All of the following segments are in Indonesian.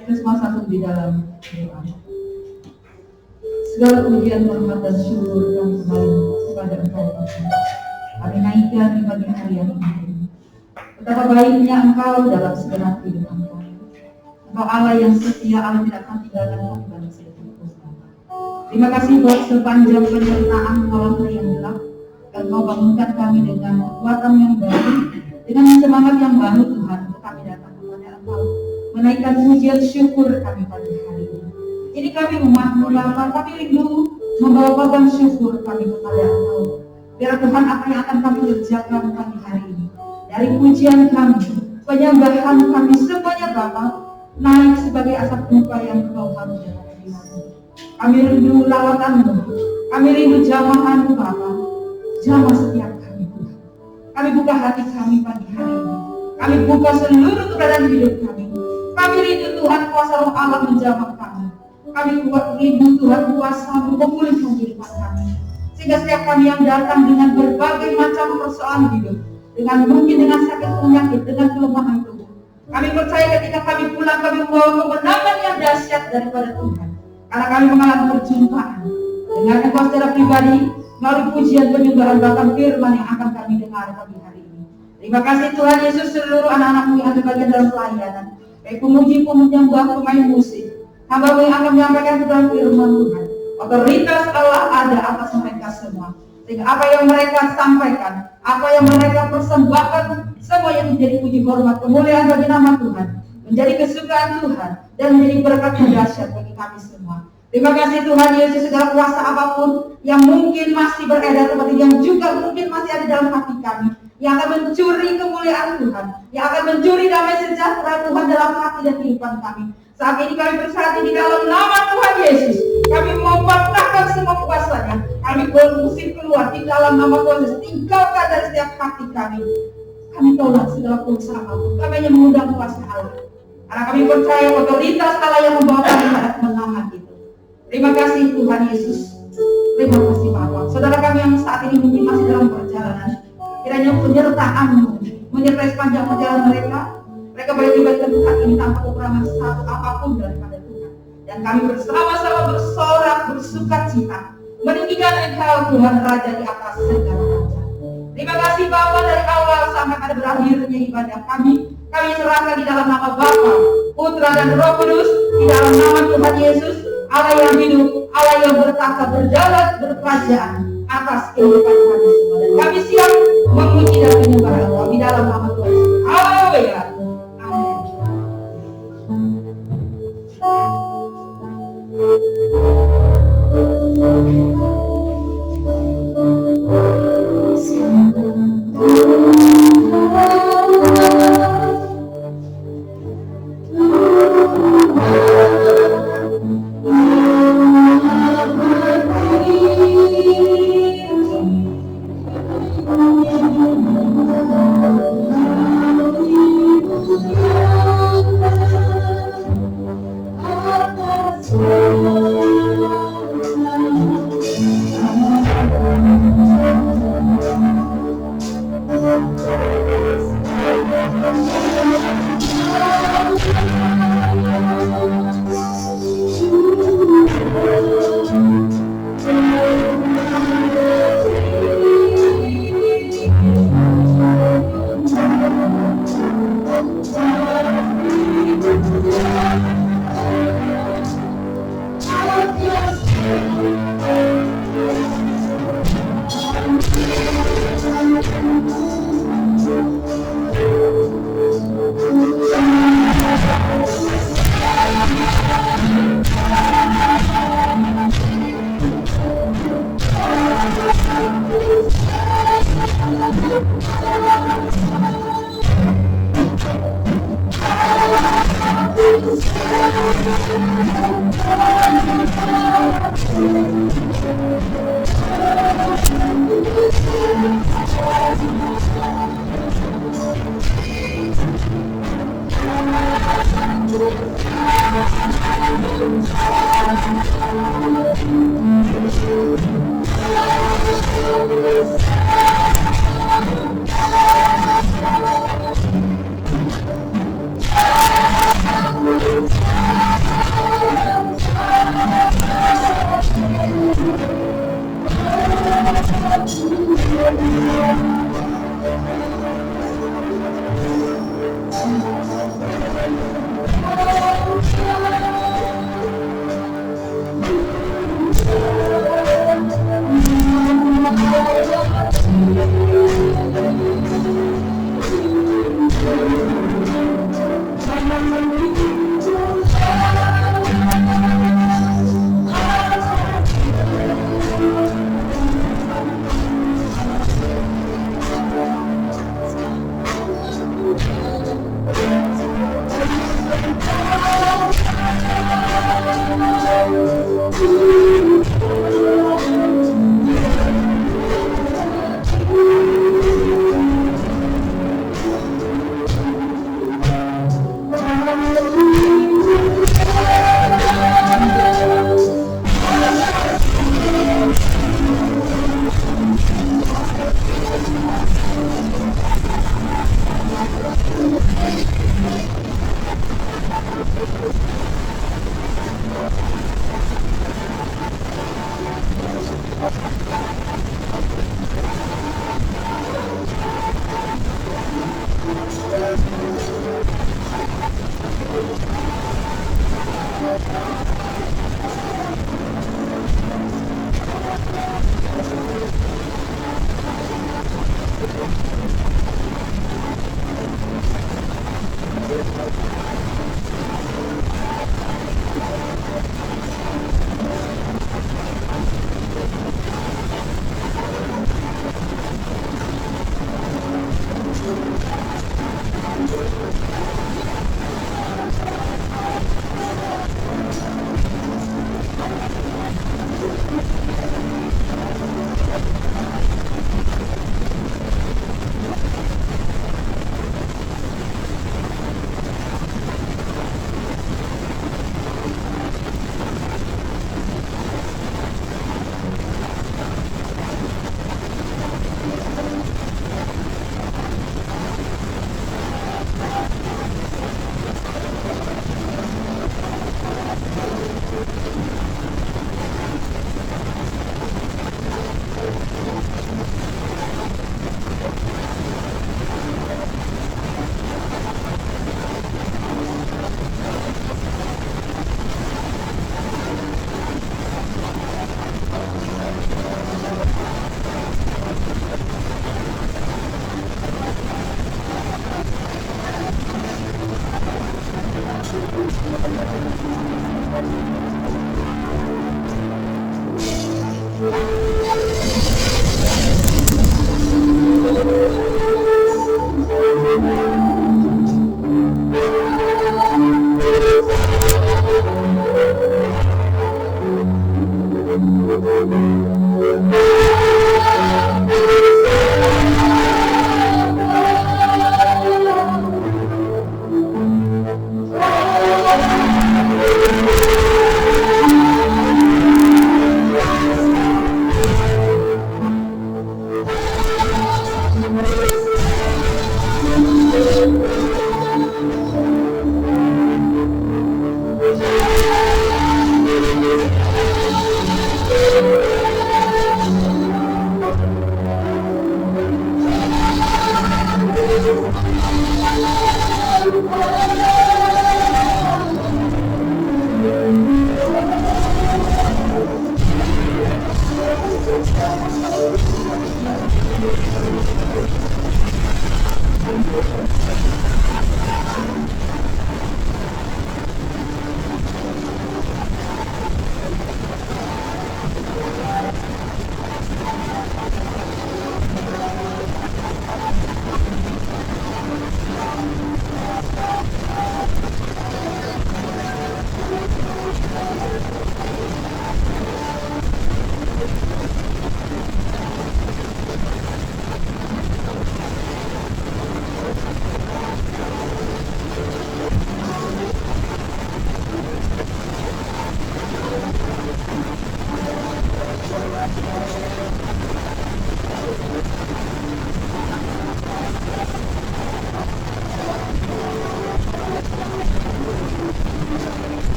Kita semua satu di dalam doa. Segala pujian, hormat dan syukur kami kembali kepada Engkau Bapa. Kami naikkan di pagi hari yang ini. Betapa baiknya Engkau dalam segenap kehidupan kami. Engkau Allah yang setia, Allah tidak akan tinggalkan kami pada setiap Bapa. Terima kasih buat sepanjang penyertaan malam hari yang gelap. Engkau bangunkan kami dengan kekuatan yang baru, dengan semangat yang baru Tuhan, untuk kami datang kepada Engkau, menaikkan pujian syukur kami pagi hari ini. Ini kami umat-Mu Bapa, kami rindu membawa korban syukur kami kepada Engkau. Biar Tuhan apa yang akan kami kerjakan pagi hari ini, dari pujian kami, penyembahan kami, semuanya Bapa, naik sebagai asap muka yang Engkau harum dalam hati. Kami rindu lawatan-Mu, kami rindu jamahan-Mu Bapa. Jamah setiap kami Tuhan. Kami buka hati kami pagi hari ini. Kami buka seluruh keberadaan hidup kami. Kami rindu Tuhan kuasa Roh Allah menjamah kami. Kami rindu Tuhan kuasa memulihkan kehidupan kami. Sehingga setiap kami yang datang dengan berbagai macam persoalan hidup, mungkin dengan sakit penyakit, dengan kelemahan tubuh, kami percaya ketika kami pulang, kami membawa kemenangan yang dahsyat daripada Tuhan. Karena kami mengalami perjumpaan dengan Engkau secara pribadi, melalui pujian, penyembahan, bahkan firman yang akan kami dengar pagi hari ini. Terima kasih Tuhan Yesus, seluruh anak-anak-Mu yang ada bagian dalam pelayanan, baik pemuji, penyembah, pemain musik, hamba-Mu yang akan menyampaikan kebenaran firman Tuhan. Otoritas Allah ada atas mereka semua. Sehingga apa yang mereka sampaikan, apa yang mereka persembahkan, semuanya menjadi puji hormat kemuliaan bagi nama Tuhan, menjadi kesukaan Tuhan, dan menjadi berkat yang dahsyat bagi kami semua. Terima kasih Tuhan Yesus, segala kuasa apapun yang mungkin masih beredar seperti yang juga mungkin masih ada dalam hati kami, yang akan mencuri kemuliaan Tuhan, yang akan mencuri damai sejahtera Tuhan dalam hati dan kehidupan kami. Saat ini kami bersatu di dalam nama Tuhan Yesus. Kami mematahkan semua kuasanya. Kami bermusik keluar di dalam nama Tuhan Yesus. Tinggalkan dari setiap hati kami. Kami tolak segala kuasa apapun. Kami hanya mengundang kuasa Allah. Karena kami percaya otoritas Allah yang membawa kami pada kemenangan itu. Terima kasih Tuhan Yesus. Terima kasih Bapak. Saudara kami yang saat ini mungkin masih dalam perjalanan, kiranya penyertaan-Mu menyertai sepanjang perjalanan mereka. Mereka boleh dilibatkan Tuhan ini tanpa kekurangan satu apapun daripada Tuhan. Dan kami bersama-sama bersorak, bersuka cita, meninggikan Engkau Tuhan Raja di atas segala raja. Terima kasih Bapa, dari awal sampai pada berakhirnya ibadah kami serahkan di dalam nama Bapa, Putra dan Roh Kudus, di dalam nama Tuhan Yesus, Allah yang hidup, Allah yang bertata, berjalan, berkerajaan atas kehidupan kami semua. Dan kami siap memuji dan menyembah Engkau di dalam nama Tuhan Yesus. Haleluya. Thank you.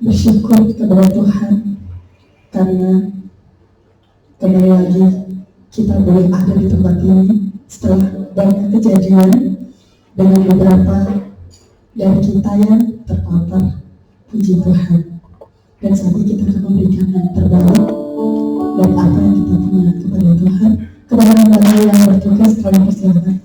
Bersyukur kepada Tuhan karena kembali lagi kita boleh ada di tempat ini setelah banyak kejadian dengan beberapa dari kita yang terpapar. Puji Tuhan. Dan saat ini kita akan memberikan yang terbaik dari apa yang kita punya kepada Tuhan. Kepada hamba yang bertugas, kami persilakan.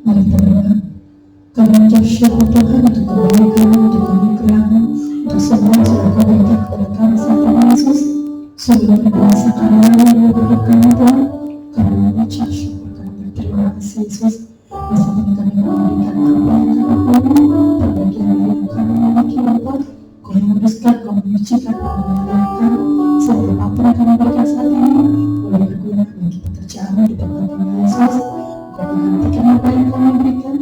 Mari kita berdoa. Kami mengucap syukur Tuhan untuk kebaikan, untuk kenugrahan, untuk semua yang sudah Kau berikan kepada kami saat ini Yesus. Sungguh luar biasa karya yang berikan kami Tuhan. Kami mengucap syukur, kami berterima kasih Yesus. Dan saat ini kami memberikan apa yang kami punya, terbagian yang kami miliki Bapa. Kau menguduskan, Kau menyucikan, Kau memuliakan. Sehingga apa yang kami berikan saat ini boleh berguna bagi pekerjaan di tempat ini Yesus. Kau menggantikan apa yang kami berikan.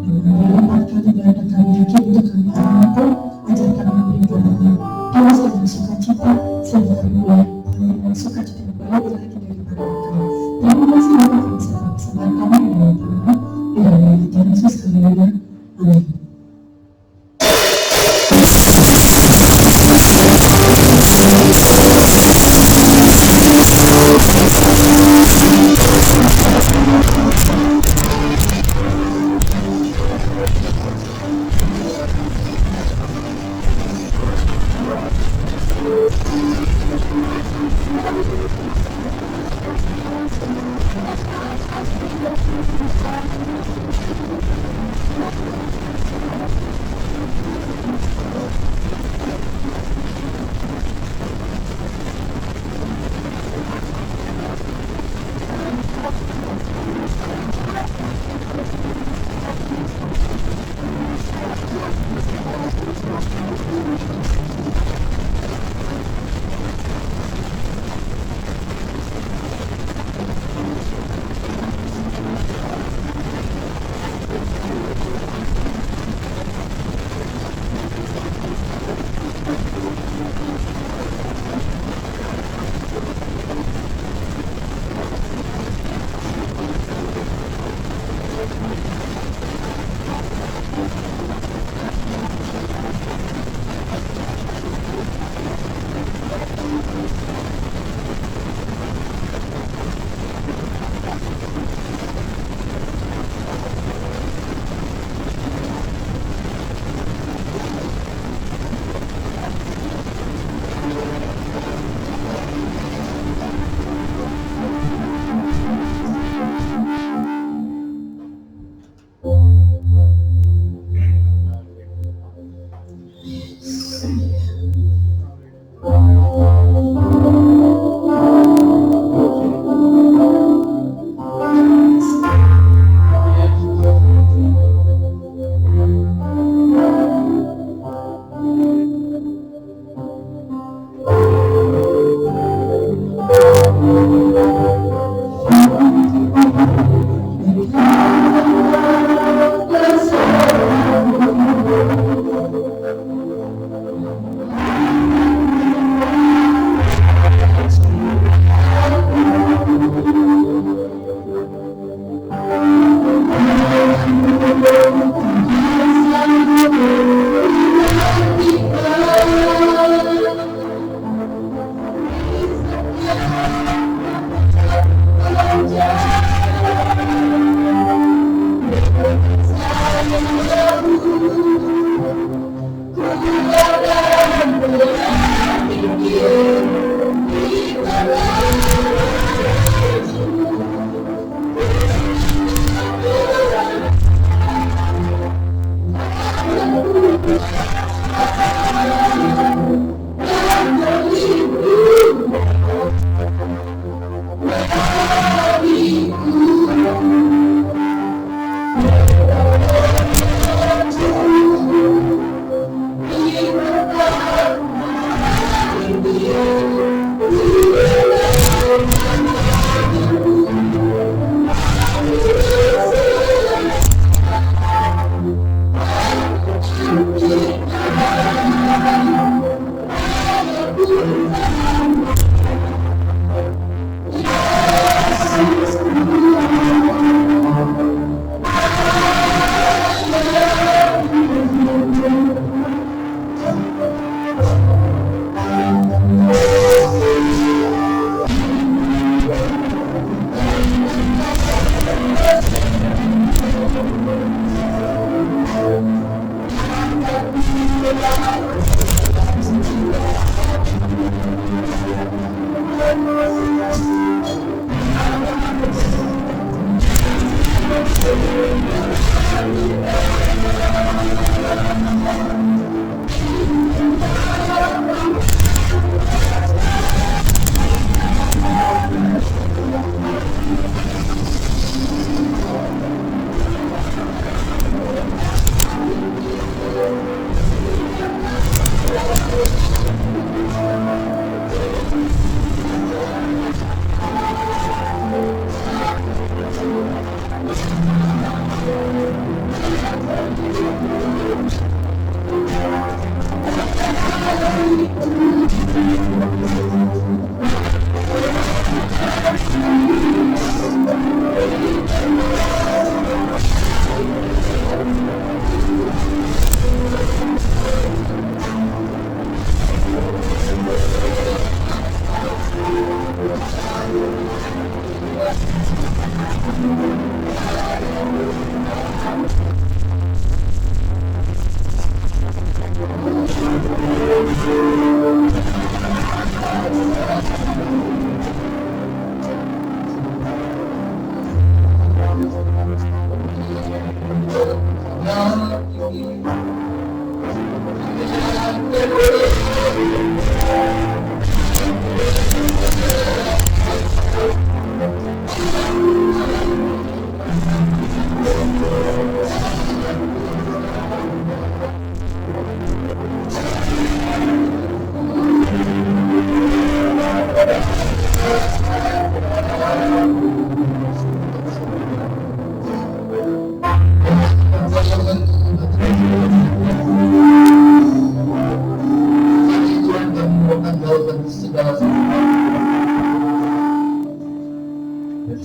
Dengan kali berada kami yakin untuk kami mampu, ajar kami memberikan puas dengan sukacita sehingga kami boleh dengan sukacita yang berlebih lagi daripada Engkau. Terima kasih Bapa, kami serahkan persembahan kami di dalam tangan di dalam nama Tuhan Yesus. Haleluya. Amin.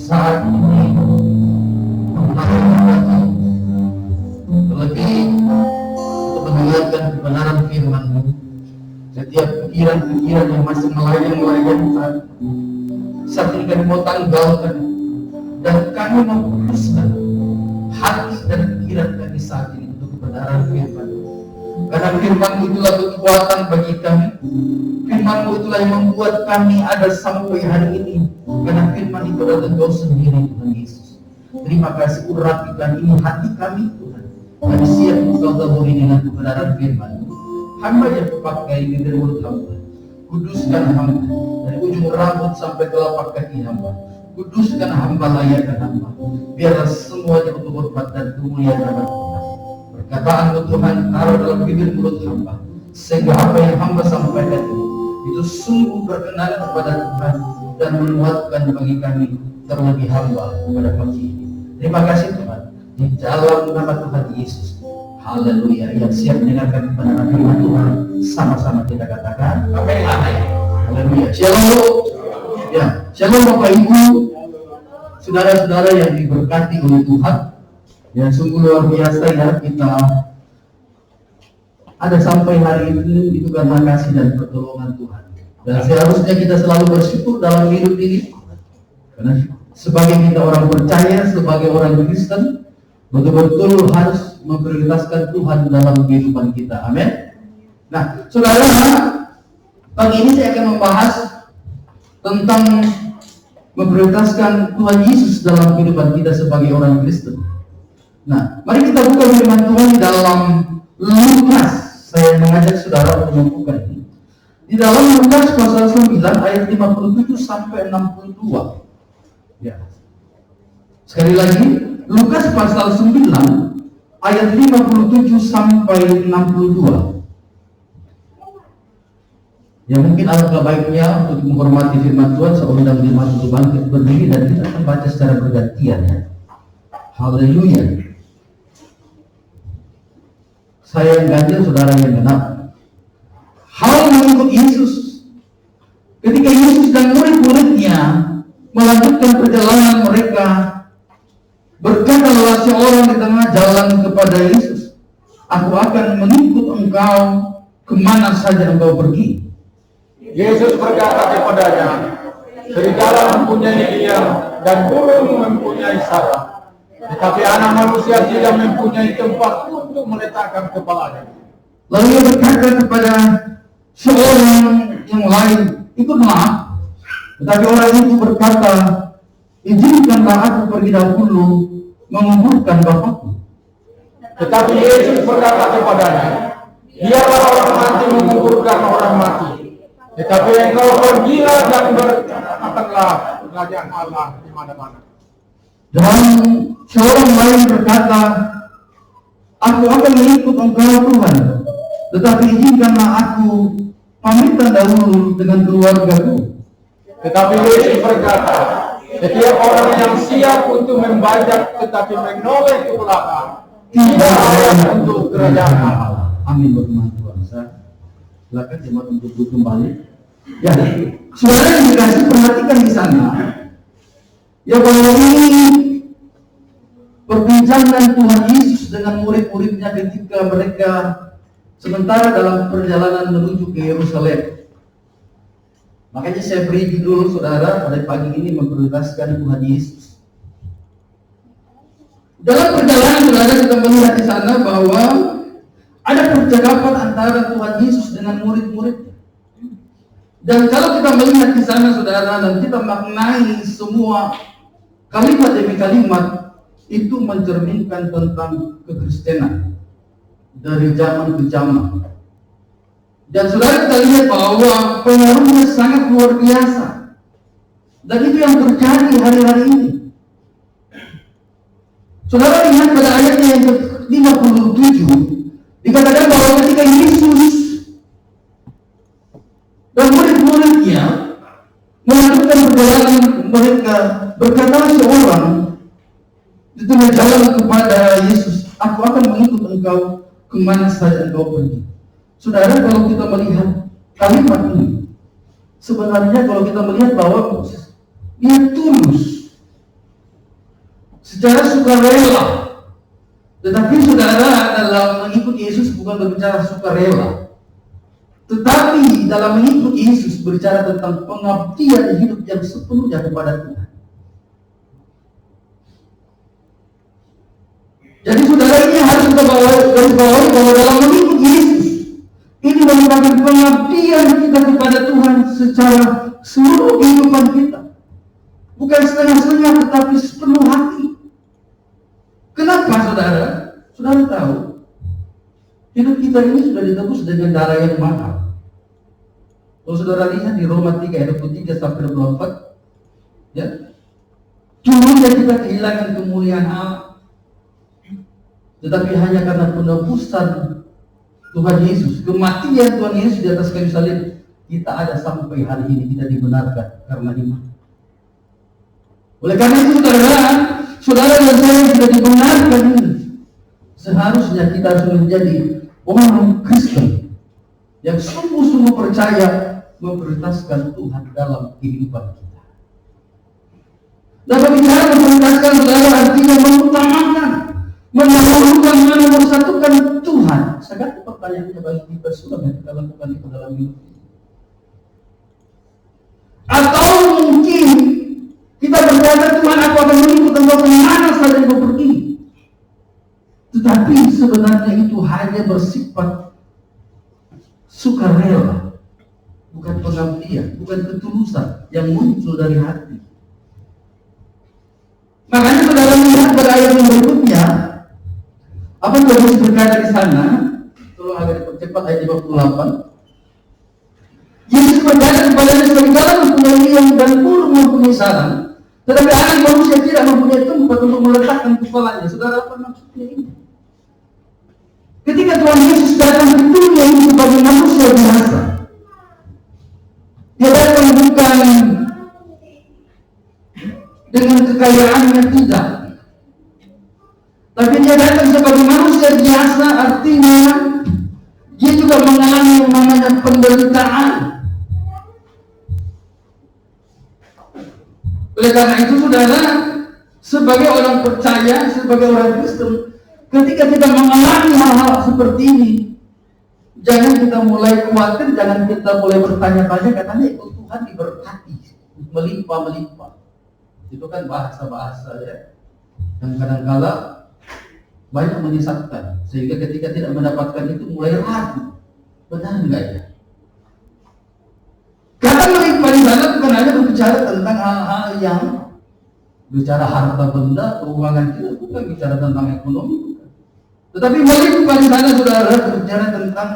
Saat ini terlebih untuk mendengarkan kebenaran firman-Mu, setiap pikiran-pikiran yang masih melayang-layangkan saat ini kami mau tanggalkan dan kami memutuskan hati dan pikiran kami saat ini untuk kebenaran firman-Mu, karena firman-Mu itulah kekuatan bagi kami. Firman-Mu itulah yang membuat kami ada sampai hari ini, karena firman itu adalah Engkau sendiri, Tuhan Yesus. Terima kasih, urapikan ini hati kami, Tuhan. Kami siap Engkau taburi dengan kebenaran firman-Mu. Hamba yang pakai bibir mulut hamba, kuduskan hamba dari ujung rambut sampai telapak kaki hamba. Kuduskan hamba, layakkan hamba, biarlah semuanya untuk hormat dan kemuliaan nama Tuhan. Perkataan-Mu Tuhan taruh dalam bibir mulut hamba, sehingga apa yang hamba sampaikan ini itu sungguh berkenan kepada Tuhan dan menguatkan bagi kami, terlebih hamba pada pagi ini. Terima kasih Tuhan, di dalam nama Tuhan Yesus. Haleluya. Yang siap mendengarkan kebenaran firman Tuhan, sama-sama kita katakan amin. Haleluya. Shalom. Ya, shalom Bapak Ibu, saudara-saudara yang diberkati oleh Tuhan. Ya, sungguh luar biasa ya, kita ada sampai hari ini itu karena kasih dan pertolongan Tuhan. Dan seharusnya kita selalu bersyukur dalam hidup ini, karena sebagai kita orang percaya, sebagai orang Kristen, betul-betul harus memprioritaskan Tuhan dalam kehidupan kita. Amin. Nah, saudara, pagi ini saya akan membahas tentang memprioritaskan Tuhan Yesus dalam kehidupan kita sebagai orang Kristen. Nah, mari kita buka firman Tuhan di dalam Lukas. Saya mengajak saudara untuk membuka ini. Di dalam Lukas pasal 9 ayat 57 sampai 62. Ya. Sekali lagi, Lukas pasal 9 ayat 57 sampai 62. Ya, mungkin alangkah baiknya untuk menghormati firman Tuhan, saya undang jemaat untuk bangkit berdiri dan kita akan baca secara bergantian ya. Haleluya. Saya yang ganjil, saudara yang genap. Hal mengikut Yesus. Ketika Yesus dan murid-muridnya melanjutkan perjalanan mereka, berkatalah seorang di tengah jalan kepada Yesus, "Aku akan mengikut engkau kemana saja engkau pergi." Yesus berkata kepadanya, "Serigala mempunyai liang dan burung mempunyai sarang, tetapi anak manusia tidak mempunyai tempat untuk meletakkan kepalanya." Lalu ia berkata kepada seorang yang lain, "Ikutlah." Tetapi orang itu berkata, "Izinkanlah aku pergi dahulu menguburkan bapakku." Tetapi Yesus berkata kepadanya, "Biarlah orang mati menguburkan orang mati, tetapi engkau pergilah dan berkatakanlah kerajaan Allah di mana-mana." Dan seorang lain berkata, "Aku akan mengikut engkau Tuhan, tetapi izinkanlah aku pamitan dahulu dengan keluargaku." Tetapi Yesus berkata, "Setiap orang yang siap untuk membajak tetapi menoleh ke belakang, tidak layak untuk kerajaan Allah." Amin. Berfirman Tuhan. Silakan jemaat untuk duduk kembali. Ya, saudara yang dikasih, perhatikan di sana. Ya, bahwa ini perbincangan Tuhan Yesus dengan murid-muridnya ketika mereka sementara dalam perjalanan menuju ke Yerusalem. Makanya saya beri judul saudara pada pagi ini, memprioritaskan Tuhan Yesus. Dalam perjalanan saudara kita melihat di sana bahwa ada percakapan antara Tuhan Yesus dengan murid-muridnya. Dan kalau kita melihat di sana saudara dan kita maknai semua kalimat demi kalimat, itu mencerminkan tentang kekristenan dari zaman ke zaman. Dan saudara kita lihat bahwa pengaruhnya sangat luar biasa. Dan itu yang terjadi hari-hari ini. Saudara lihat pada ayatnya yang ke-57, dikatakan bahwa ketika Yesus dan murid-muridnya melakukan perjalanan mereka, berkata seorang di tengah jalan kepada Yesus, "Aku akan mengikut engkau kemana saja engkau pergi." Saudara, kalau kita melihat kalimat ini, sebenarnya kalau kita melihat bahwa dia tulus, secara sukarela. Tetapi saudara, dalam mengikuti Yesus bukan berbicara sukarela, tetapi dalam mengikuti Yesus berbicara tentang pengabdian hidup yang sepenuhnya kepada Tuhan. Jadi saudara, ini harus kita bawahi bahwa dalam mengikuti Yesus ini merupakan pengabdian kita kepada Tuhan secara seluruh kehidupan kita. Bukan setengah-setengah, tetapi sepenuh hati. Kenapa saudara? Saudara tahu, hidup kita ini sudah ditebus dengan darah yang mahal. Kalau saudara lihat di Roma 3 ayat 23 sampai 24, ya, dulunya kita kehilangan kemuliaan Allah, tetapi hanya karena penebusan Tuhan Yesus, kematian Tuhan Yesus di atas kayu salib, kita ada sampai hari ini, kita dibenarkan karena iman. Oleh karena itu saudara dan saya yang sudah dibenarkan ini, seharusnya kita harus menjadi orang Kristen yang sungguh-sungguh percaya memprioritaskan Tuhan dalam kehidupan kita. Dan berbicara memprioritaskan saudara artinya mengutamakan, mendahulukan, menomor-satukan Tuhan. Sangat pertanyaannya bagi kita sudah yang kita lakukan itu dalam hidup ini. Atau mungkin kita berkata, "Tuhan, aku akan mengikut engkau kemana saja engkau pergi." Tetapi sebenarnya itu hanya bersifat sukarela, bukan pengabdian, bukan ketulusan yang muncul dari hati. Makanya saudara lihat pada ayat yang berikutnya, apa yang Yesus berkata di sana? Tolong agak dipercepat ayat 58. Yesus berkata kepadanya, "Segala mempunyai liang dan burung mempunyai sarang, tetapi anak manusia tidak mempunyai tempat untuk meletakkan kepalanya." Saudara, apa maksudnya ini? Ketika Tuhan Yesus datang ke dunia ini sebagai manusia biasa, dia datang bukan dengan kekayaannya, tidak, tapi dia datang sebagai manusia biasa, artinya dia juga mengalami yang namanya penderitaan. Oleh karena itu saudara, sebagai orang percaya, sebagai orang Kristen, ketika kita mengalami hal-hal seperti ini, jangan kita mulai khawatir, jangan kita mulai bertanya-tanya, katanya itu Tuhan diberkati, melimpah-melimpah. Itu kan bahasa-bahasa ya, yang kadang-kala banyak menyesatkan, sehingga ketika tidak mendapatkan itu mulai ragu, benar enggak ya? Kata melimpah di sana bukan hanya berbicara tentang hal-hal yang bicara harta benda, keuangan kita, bukan bicara tentang ekonomi, bukan. Tetapi melimpah di sana saudara berbicara tentang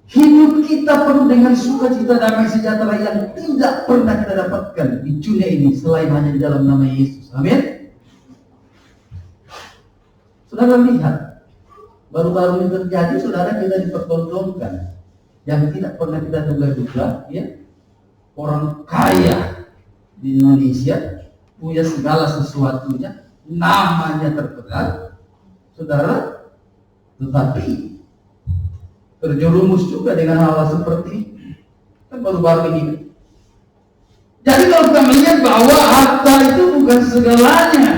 hidup kita penuh dengan sukacita, damai sejahtera yang tidak pernah kita dapatkan di dunia ini selain hanya di dalam nama Yesus. Amin. Saudara lihat, baru-baru ini terjadi, saudara, kita dipertontonkan yang tidak pernah kita duga-duga, ya, orang kaya di Indonesia punya segala sesuatunya, namanya terkenal, saudara, tetapi terjerumus juga dengan hal seperti ini. Kan baru-baru ini. Jadi kalau kita melihat bahwa harta itu bukan segalanya,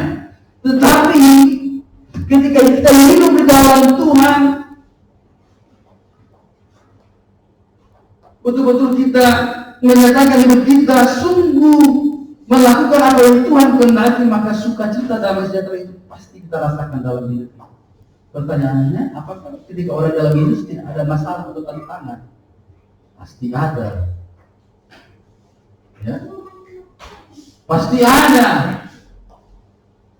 tetapi ketika kita hidup di dalam Tuhan, betul-betul kita menyatakan hidup kita sungguh melakukan apa yang Tuhan kehendaki, maka sukacita damai sejahtera itu pasti kita rasakan dalam hidup. Pertanyaannya, apakah ketika orang dalam hidup tidak ada masalah atau tantangan? Pasti ada. Ya, pasti ada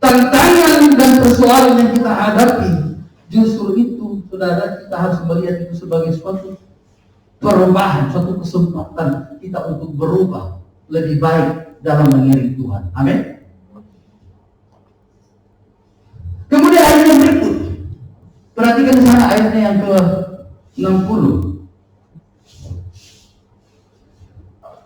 tantangan dan persoalan yang kita hadapi. Justru itu, saudara, kita harus melihat itu sebagai suatu perubahan, suatu kesempatan kita untuk berubah lebih baik dalam mengiring Tuhan. Amin. Kemudian ayat yang berikut, perhatikan di sana ayatnya yang ke-60.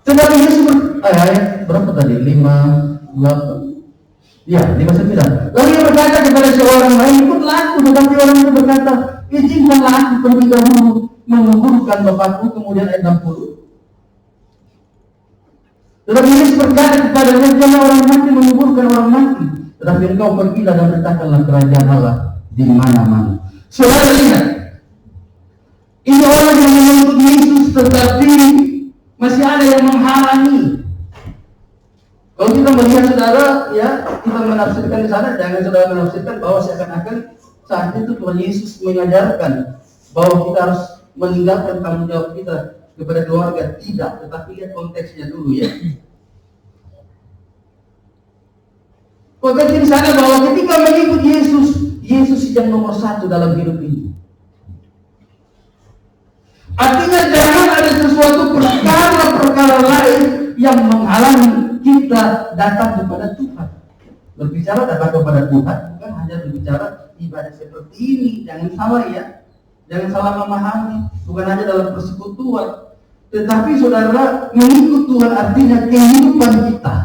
Tetapi Yesus ayat berapa tadi? 58. Ya, 59. Lalu ia berkata kepada seorang lain, ikutlah aku. Tetapi orang itu berkata, izinkanlah aku pergi dahulu menguburkan bapakku. Kemudian ayat 60. Tetapi Yesus berkata kepadanya, jangan orang mati menguburkan orang mati, tetapi engkau pergilah dan beritakanlah kerajaan Allah di mana-mana. Saudara lihat, ini orang yang menuntut Yesus, tetapi masih ada yang menghalangi. Kalau kita melihat, saudara, ya, kita menafsirkan di sana, jangan saudara menafsirkan bahwa seakan-akan saat itu Tuhan Yesus mengajarkan bahwa kita harus meninggalkan tanggung jawab kita kepada keluarga. Tidak, tetapi lihat konteksnya dulu, ya. Konteks di sana bahwa ketika mengikut Yesus, Yesus yang nomor satu dalam hidup ini. Artinya jangan ada sesuatu perkara-perkara lain yang menghalangi kita datang kepada Tuhan. Berbicara datang kepada Tuhan bukan hanya berbicara ibadah seperti ini. Jangan salah, ya. Jangan salah memahami. Bukan hanya dalam persekutuan. Tetapi saudara, mengikut Tuhan artinya kehidupan kita,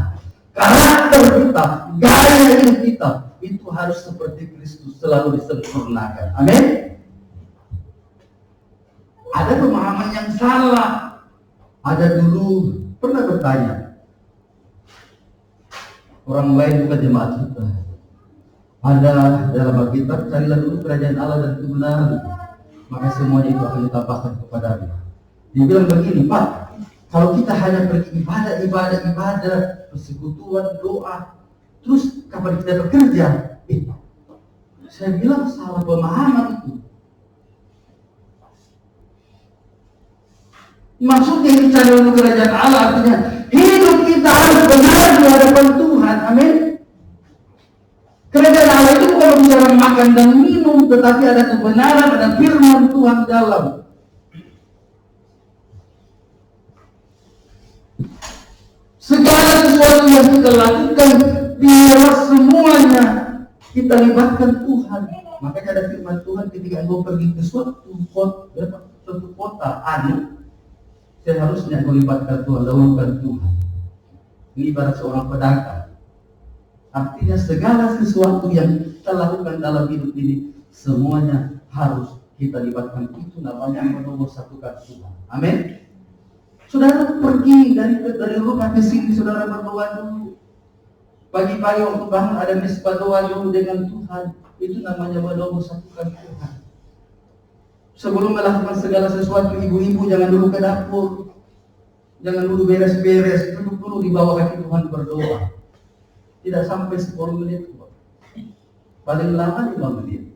karakter kita, gaya hidup kita, itu harus seperti Kristus, selalu disempurnakan. Amin. Ada pemahaman yang salah. Ada dulu pernah bertanya, orang lain bukan jemaat kita, ada dalam Alkitab, carilah dulu kerajaan Allah dan kebenaran, maka semuanya itu akan ditambahkan kepadamu. Dia bilang begini, Pak, kalau kita hanya pergi ibadah, persekutuan, doa, terus kapan kita bekerja? Saya bilang salah pemahaman itu. Maksudnya ini cari dulu kerajaan Allah, artinya hidup kita harus benar di hadapan Tuhan. Amin. Kerajaan Allah itu bukan bicara makan dan minum, tetapi ada kebenaran, ada firman Tuhan dalam. Segala sesuatu yang kita lakukan, biar semuanya kita libatkan Tuhan. Makanya ada firman Tuhan, ketika engkau pergi ke suatu kota, seharusnya melibatkan Tuhan, dahulukan Tuhan. Ini ibarat seorang pedagang. Artinya segala sesuatu yang kita lakukan dalam hidup ini, semuanya harus kita libatkan. Itu namanya menomor satukan Tuhan. Amin. Saudara pergi dari rumah ke sini, saudara berdoa dulu. Pagi-pagi waktu bangun ada mesbah doa dulu dengan Tuhan. Itu namanya menomor satukan Tuhan. Sebelum melakukan segala sesuatu, ibu-ibu jangan dulu ke dapur, jangan dulu beres-beres, duduk dulu di bawah kaki Tuhan berdoa. Tidak sampai 10 menit, paling lama 5 menit.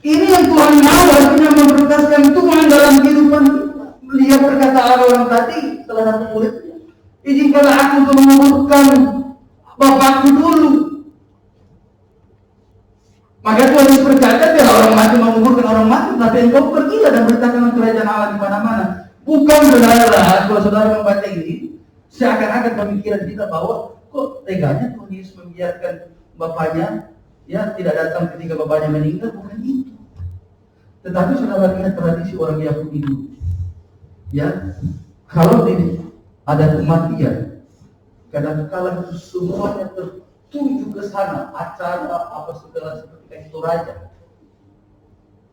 Ini yang Tuhan mau, artinya memberkaskan Tuhan dalam kehidupan kita. Lihat perkataan orang tadi, salah satu muridnya, izinkanlah aku untuk menguburkan bapakku dulu. Maka Tuhan Yesus berkata, biar orang mati menguburkan orang mati, tapi engkau pergilah dan beritakan kerajaan Allah di mana-mana. Bukan saudara, kalau saudara membaca ini, seakan-akan pemikiran kita bahwa kok teganya Tuhan Yesus membiarkan bapaknya ya tidak datang ketika bapaknya meninggal. Bukan itu. Tetapi saudara lihat tradisi orang Yahudi dulu. Ya, kalau ada kematian, kadang-kadang semuanya tertuju ke sana, acara apa segala seperti itu raja.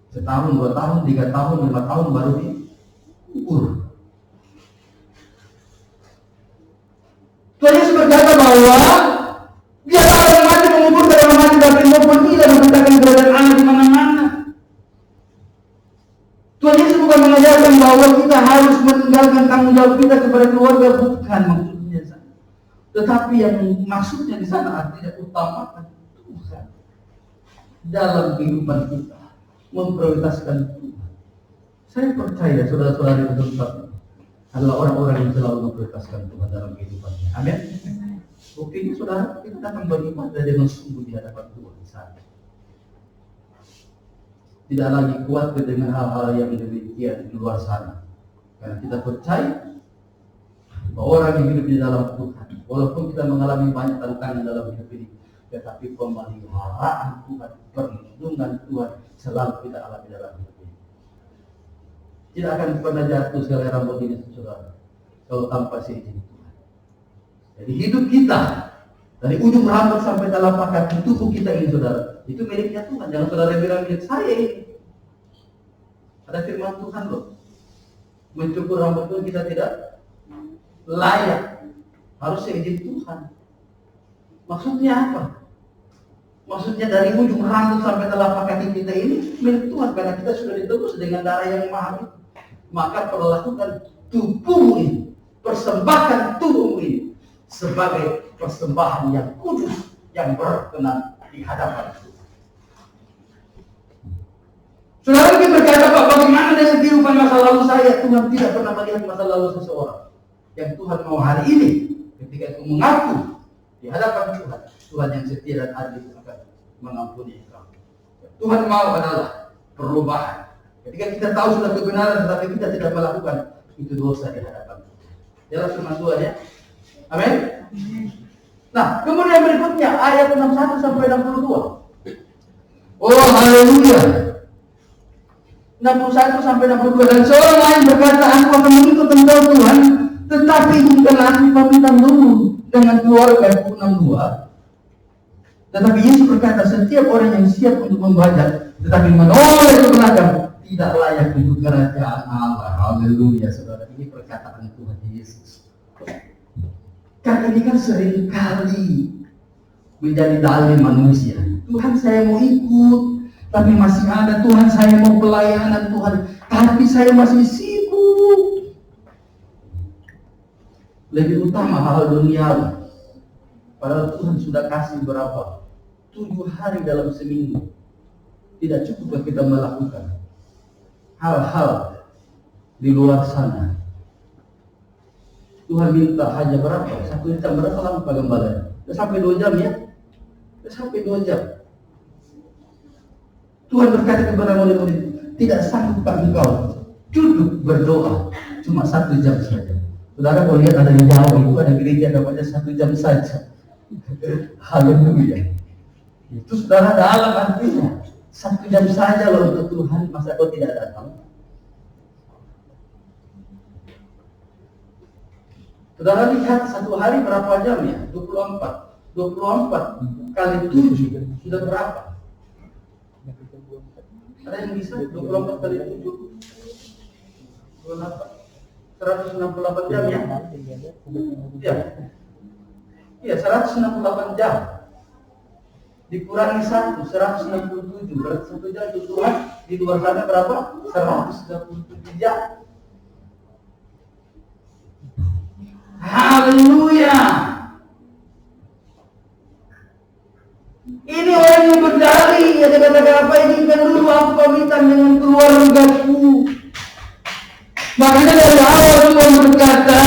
Setahun, 2 tahun, 3 tahun, 5 tahun baru diukur. Tuhan Yesus berkata bahwa biar orang mati menguburkan orang mati, tapi mau pergi dan memberitakan kerajaan Allah di mana-mana. Tuhan Yesus bukan mengajarkan bahwa kita harus meninggalkan tanggung jawab jawab kita kepada keluarga bukan maksudnya, tetapi yang maksudnya di sana artinya utamakan Tuhan dalam kehidupan kita, memprioritaskan Tuhan. Saya percaya saudara-saudari bertempat adalah orang-orang yang selalu memprioritaskan Tuhan dalam kehidupannya. Amin. Buktinya saudara, kita datang beribadah dengan sungguh di hadapan Tuhan saat tidak lagi kuat dengan hal-hal yang demikian di luar sana. Karena kita percaya bahwa orang yang hidup di dalam Tuhan, walaupun kita mengalami banyak tantangan dalam hidup ini, tetapi pemeliharaan Tuhan, perlindungan Tuhan selalu kita alami dalam hidup ini. Tidak akan pernah jatuh selai rambut ini, saudara, kalau tanpa seizin Tuhan. Jadi hidup kita dari ujung rambut sampai telapak kaki tubuh kita ini, saudara, itu miliknya Tuhan. Jangan saudara bilang milik saya ini. Ada firman Tuhan loh, mencukur rambut itu kita tidak layak, harus seizin Tuhan. Maksudnya apa? Maksudnya dari ujung rambut sampai telapak kaki kita ini milik Tuhan, karena kita sudah ditebus dengan darah yang mahal itu. Maka perlakukan tubuhmu ini, persembahkan tubuhmu ini sebagai persembahan yang kudus, yang berkenan di hadapan Tuhan. Saudara mungkin berkata, Pak, bagaimana dengan kehidupan masa lalu saya? Tuhan tidak pernah melihat masa lalu seseorang. Yang Tuhan mau hari ini, ketika itu mengaku di hadapan Tuhan, Tuhan yang setia dan adil akan mengampuni engkau. Tuhan mau adalah perubahan. Ketika kita tahu sudah kebenaran tetapi kita tidak melakukan, itu dosa di hadapan Tuhan. Jelas firman Tuhan ya. Amin. Nah, kemudian berikutnya ayat 61 sampai 62. Oh, haleluya. 61 sampai 62, dan seorang lain berkata, aku akan mengikut engkau Tuhan, tetapi bukanlah aku pamitan dulu dengan keluarga. 62. Tetapi Yesus berkata, setiap orang yang siap untuk membaca tetapi menoleh ke belakang tidak layak untuk kerajaan Allah. Haleluya, saudara. Ini perkataan Tuhan Yesus. Kan ini kan sering kali menjadi dalil manusia. Tuhan, saya mau ikut, tapi masih ada. Tuhan, saya mau pelayanan Tuhan, tapi saya masih sibuk. Lebih utama hal duniawi. Padahal Tuhan sudah kasih berapa? 7 hari dalam seminggu. Tidak cukup kita melakukan hal-hal di luar sana. Tuhan minta hanya berapa? 1 jam. Berapa lama Pak Gembala? Sampai 2 jam ya? Sampai 2 jam. Tuhan berkata kepada murid-murid, tidak sanggup engkau duduk berdoa cuma 1 jam saja. Saudara kalau lihat ada di Jawa itu ada gereja namanya 1 jam saja. Haleluya. Itu saudara dalam artinya 1 jam saja loh untuk Tuhan, masa kau tidak datang? Saudara lihat 1 hari berapa jam ya? 24 kali 7 sudah berapa? Ada yang bisa 24 kali 7 168 jam ya? Iya 168 jam dikurangi 1, 167. Berarti 1 jam itu Tuhan, di luar sana berapa? 137 jam. Haleluya. Ini orang yang berdalih, ya katakan apa, izinkan dulu aku pamitan dengan keluargaku. Makanya dari awal Tuhan berkata,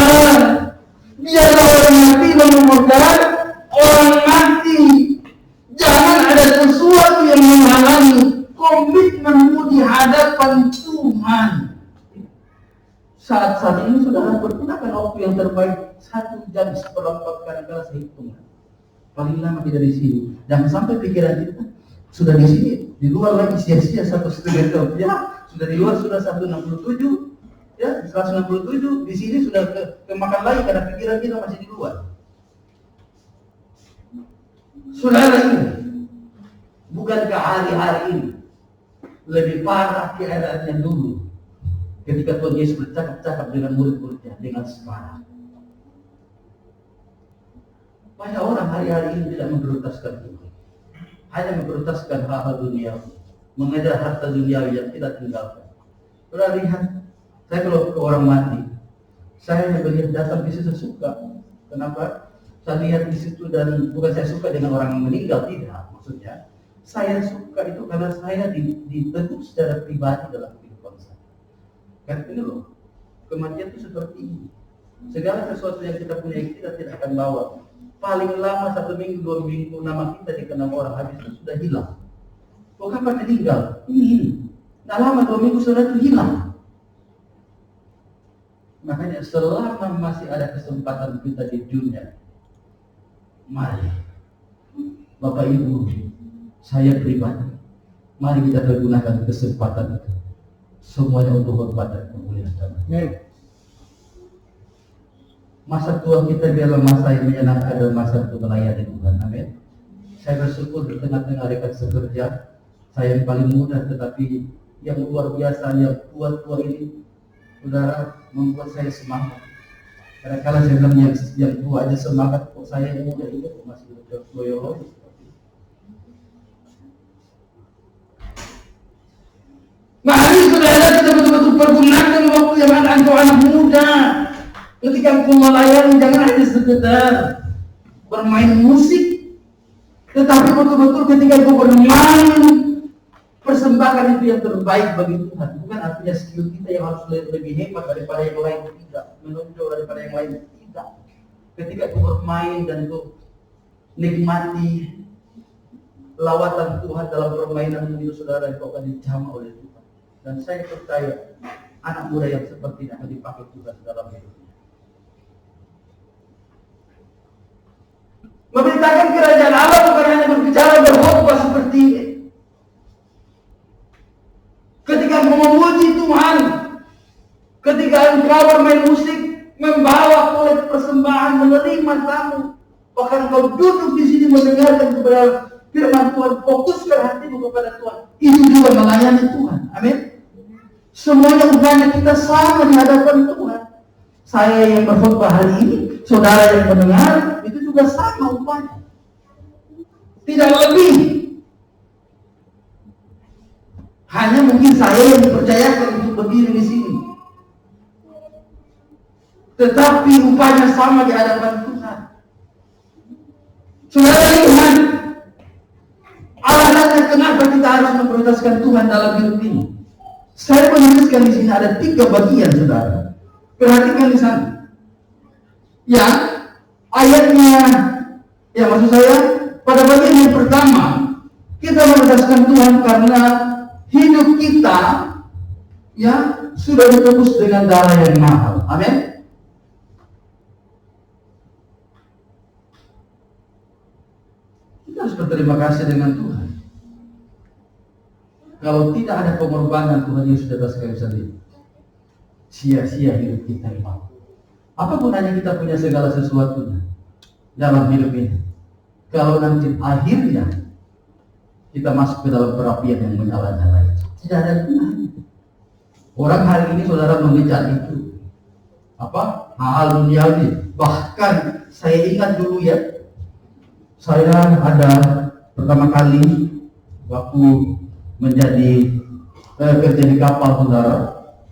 biarlah orang mati menemukan orang mati. Jangan ada sesuatu yang menghalangi komitmenmu di hadapan Tuhan. Saat-saat ini saudara bergunakan waktu yang terbaik 1 jam 1/4 kadang-kadang saya hitung. Paling lama kita di sini. Jangan sampai pikiran kita sudah di sini, di luar lagi sia-sia 1,5 jam. Ya, sudah di luar sudah 167, ya 167. Di sini sudah ke makan lagi karena pikiran kita masih di luar. Saudara ini, bukankah hari-hari ini lebih parah keadaannya dulu ketika Tuhan Yesus bercakap-cakap dengan murid-muridnya dengan semangat? Banyak orang hari-hari ini tidak memprioritaskan Tuhan, hanya memprioritaskan hal-hal duniawi, mengejar harta duniawi yang tidak tinggalkan. Saudara lihat, saya kalau ke orang mati, Saya melihat datang di situ suka. Kenapa? Saya lihat di situ dan bukan saya suka dengan orang yang meninggal, tidak. Maksudnya, saya suka itu karena saya dibentuk secara pribadi dalam kehidupan saya. Kan ini loh, kematian itu seperti ini. Segala sesuatu yang kita punya kita tidak akan bawa. Paling lama 1 minggu, 2 minggu nama kita dikenal orang habis itu sudah hilang. Kok kapan meninggal? Ini. Nah lama 2 minggu sudah itu hilang. Makanya selama masih ada kesempatan kita di dunia, mari Bapak Ibu, saya pribadi, mari kita pergunakan kesempatan itu semuanya untuk hormat dan kemuliaan Tuhan. Masa tua kita biarlah masa yang menyenangkan dan masa untuk melayani Tuhan. Amin. Saya bersyukur di tengah-tengah rekan sekerja saya yang paling muda tetapi yang luar biasa, yang tua-tua ini, saudara, membuat saya semangat. Karena kalau saya bilang yang tua aja semangat, kok saya yang muda ini kok masih berloyo-loyo seperti itu. Mari saudara kita betul-betul pergunakan waktu yang ada engkau anak muda. Ketika engkau melayani jangan hanya sekedar bermain musik, tetapi betul-betul ketika engkau bermain persembahkan itu yang terbaik bagi Tuhan. Bukan artinya skill kita yang harus lebih hebat daripada yang lain, tidak. Menonjol daripada yang lain, tidak. Ketika engkau bermain dan engkau nikmati lawatan Tuhan dalam permainan hidup saudara, engkau akan dijamah oleh Tuhan. Dan saya percaya anak muda yang seperti ini akan dipakai Tuhan dalam hidupnya. Memberitakan kerajaan Allah bukan hanya berbicara berkhotbah seperti ini. Ketika engkau memuji Tuhan, ketika engkau bermain musik, membawa oleh persembahan, menerima tamu, bahkan engkau duduk di sini mendengarkan kepada firman Tuhan, fokuskan hatimu kepada Tuhan. Itu juga melayani Tuhan. Amin. Semuanya upaya kita sama di hadapan Tuhan. Saya yang berkhotbah hari ini, saudara yang mendengar, itu juga sama upaya. Tidak lebih. Hanya mungkin saya yang dipercayakan untuk berdiri di sini. Tetapi upaya sama di hadapan Tuhan. Saudara lihat, alasannya kenapa kita harus memprioritaskan Tuhan dalam hidup ini. Saya menuliskan di sini ada 3 bagian, saudara. Perhatikan di sana. Yang ayatnya, ya maksud saya, pada bagian yang pertama, kita memprioritaskan Tuhan karena hidup kita ya sudah ditebus dengan darah yang mahal. Amin. Kita harus berterima kasih dengan Tuhan. Kalau tidak ada pengorbanan Tuhan Yesus di atas kayu salib, sia-sia hidup kita ini. Apa gunanya kita punya segala sesuatunya dalam hidup ini kalau nanti akhirnya kita masuk ke dalam perapian yang menyala-nyala itu? Tidak ada gunanya. Orang hari ini saudara mengejar itu apa? Hal duniawi. Bahkan saya ingat dulu ya, saya ada pertama kali waktu menjadi kerja di kapal, saudara,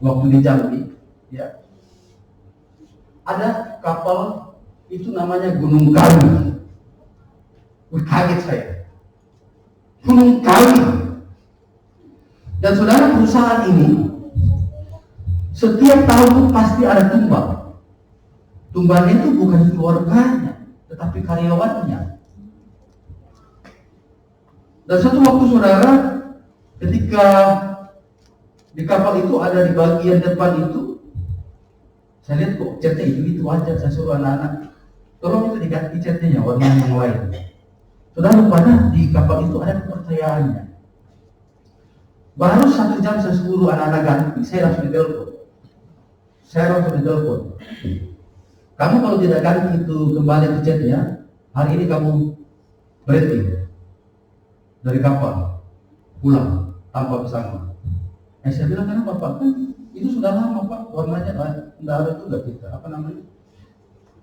waktu di Jambi, ya, ada kapal itu namanya Gunung Kawi. Kaget saya, Gunung Kawi. Dan saudara, perusahaan ini setiap tahun pasti ada tumbang. Tumbangnya itu bukan keluarganya, tetapi karyawannya. Dan satu waktu saudara, ketika di kapal itu ada di bagian depan itu, saya lihat kok catnya itu aja. Saya suruh anak-anak, tolong itu diganti catnya warna yang lain. Saudara, pada di kapal itu ada kepercayaannya. Baru 1 jam saya suruh anak-anak ganti, saya langsung ditelepon. Kamu kalau tidak ganti itu kembali ke catnya, hari ini kamu berhenti dari kapal, pulang tanpa pesangon. Saya bilang, kenapa Pak? Kan itu sudah lama Pak, warnanya tidak ada juga kita, apa namanya?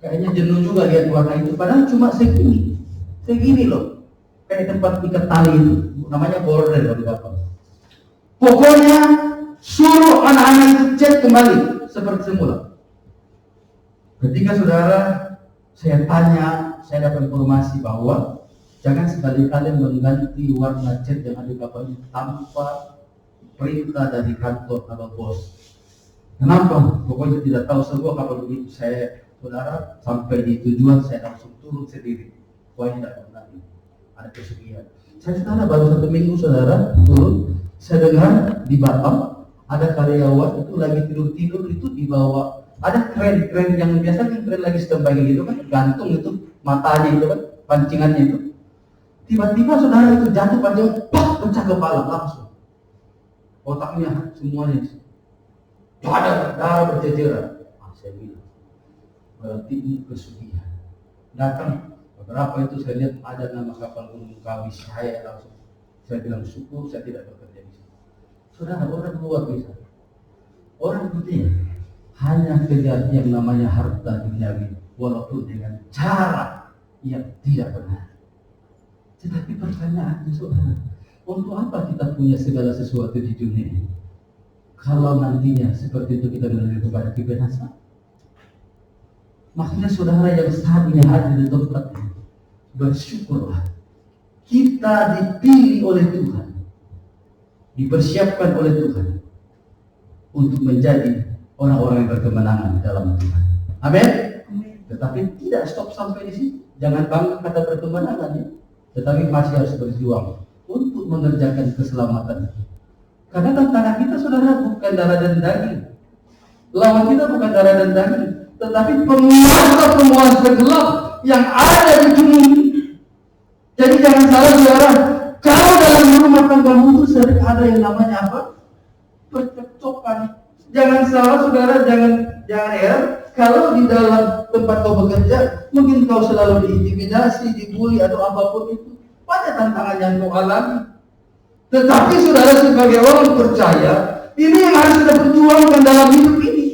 Kayaknya jenuh juga lihat warna itu, padahal cuma segini loh, kayak tempat ikat tali itu, namanya border kalau di kapal. Pokoknya suruh anak-anak itu cat kembali seperti semula. Ketika saudara, saya tanya, saya dapat informasi bahwa jangan sekali-kali mengganti warna cat yang ada di kapal ini tanpa perintah dari kantor atau bos. Kenapa? Pokoknya tidak tahu, semua kapal begitu. Saya, saudara, sampai di tujuan saya langsung turun sendiri. Pokoknya tidak pernah ada kesepian. Saya saudara baru 1 minggu saudara turun, saya dengar di Batam ada karyawan itu lagi tidur itu dibawa. Ada kren yang biasanya kren lagi standby gitu kan, gantung itu matanya itu kan, pancingannya itu. Tiba-tiba saudara itu jatuh panjang, pecah kepala langsung. Otaknya semuanya darah berceceran. Saya bilang, berarti ini kesugihan. Datang beberapa itu saya lihat ada nama kapal Gunung Kawi, saya langsung. Saya bilang syukur saya tidak bekerja di sini. Saudara, orang luar biasa. Orang putih hanya kejar yang namanya harta duniawi, walaupun dengan cara yang tidak benar. Tetapi pertanyaannya saudara, untuk apa kita punya segala sesuatu di dunia ini? Kalau nantinya seperti itu kita menuju kepada kebinasan. Makanya saudara yang saat ini hadir di tempat ini, bersyukurlah. Kita dipilih oleh Tuhan, dipersiapkan oleh Tuhan untuk menjadi orang-orang yang berkemenangan dalam Tuhan. Amin. Tetapi tidak stop sampai di sini. Jangan bangga kata berkemenangan ya. Tetapi masih harus berjuang untuk mengerjakan keselamatan. Karena tantangan kita saudara bukan darah dan daging. Lawan kita bukan darah dan daging, tetapi penguasa gelap yang ada di dunia ini. Jadi jangan salah saudara, kalau dalam rumah tanggamu itu sering ada yang namanya apa? Percekcokan. Jangan salah saudara, jangan heran kalau di dalam tempat kau bekerja mungkin kau selalu diintimidasi, dibully atau apapun itu. Banyak tantangan yang kau alami. Tetapi saudara sebagai orang percaya, ini yang harus kita perjuangkan dalam hidup ini.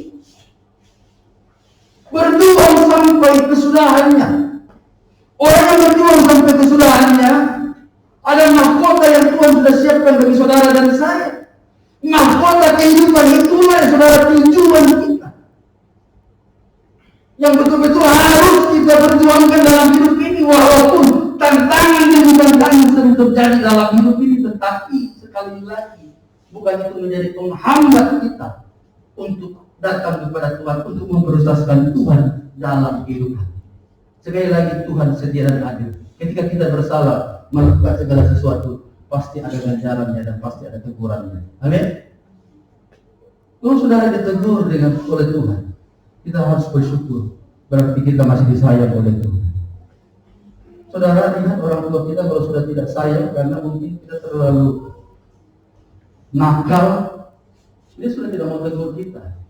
Berjuang sampai kesudahannya. Orang yang berjuang sampai kesudahannya, ada mahkota yang Tuhan sudah siapkan bagi saudara dan saya. Mahkota kehidupan itulah yang saudara tujuan kita, yang betul-betul harus kita perjuangkan dalam hidup ini. Walaupun tantangan demi tantangan sering terjadi dalam hidup ini, tetapi sekali lagi bukan itu menjadi penghambat kita untuk datang kepada Tuhan, untuk memprioritaskan Tuhan dalam kehidupan. Sekali lagi Tuhan setia dan adil. Ketika kita bersalah melakukan segala sesuatu, pasti ada ganjarannya dan pasti ada tegurannya. Amin. Kalau saudara ditegur oleh Tuhan, kita harus bersyukur. Berarti kita masih disayang oleh Tuhan. Saudara lihat orang tua kita kalau sudah tidak sayang karena mungkin kita terlalu nakal, dia sudah tidak mau tegur kita.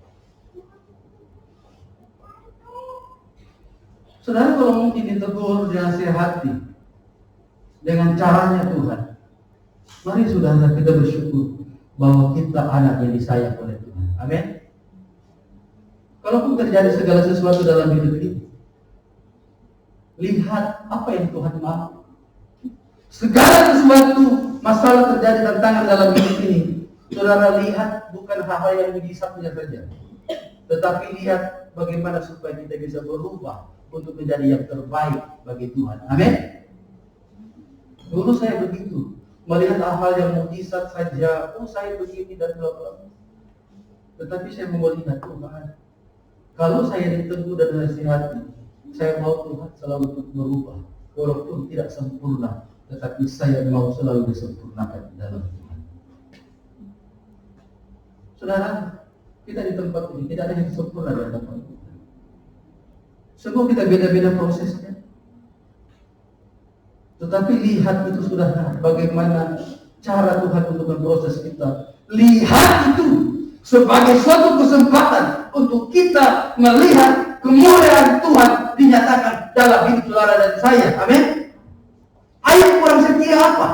Saudara kalau mungkin ditegur, dinasihati dengan caranya Tuhan, mari saudara kita bersyukur bahwa kita anak yang disayang oleh Tuhan. Amin. Kalaupun terjadi segala sesuatu dalam hidup ini, lihat apa yang Tuhan mau. Segala sesuatu masalah terjadi tantangan dalam hidup ini, saudara lihat bukan hal-hal yang mujizatnya saja, tetapi lihat bagaimana supaya kita bisa berubah untuk menjadi yang terbaik bagi Tuhan. Amin. Dulu saya begitu, melihat hal-hal yang mujizat saja, saya begini dan bla bla. Tetapi saya melihat Tuhan, kalau saya ditegur dan dinasihati, saya mau Tuhan selalu untuk berubah, walaupun tidak sempurna, tetapi saya mau selalu disempurnakan dalam Tuhan. Saudara, kita di tempat ini tidak ada yang sempurna dalam tempat ini. Semua kita beda-beda prosesnya. Tetapi lihat itu saudara, bagaimana cara Tuhan untuk memproses kita. Lihat itu sebagai suatu kesempatan untuk kita melihat kemuliaan Tuhan dinyatakan dalam hidup saudara dan saya. Amin. Ayat kurang setia apa?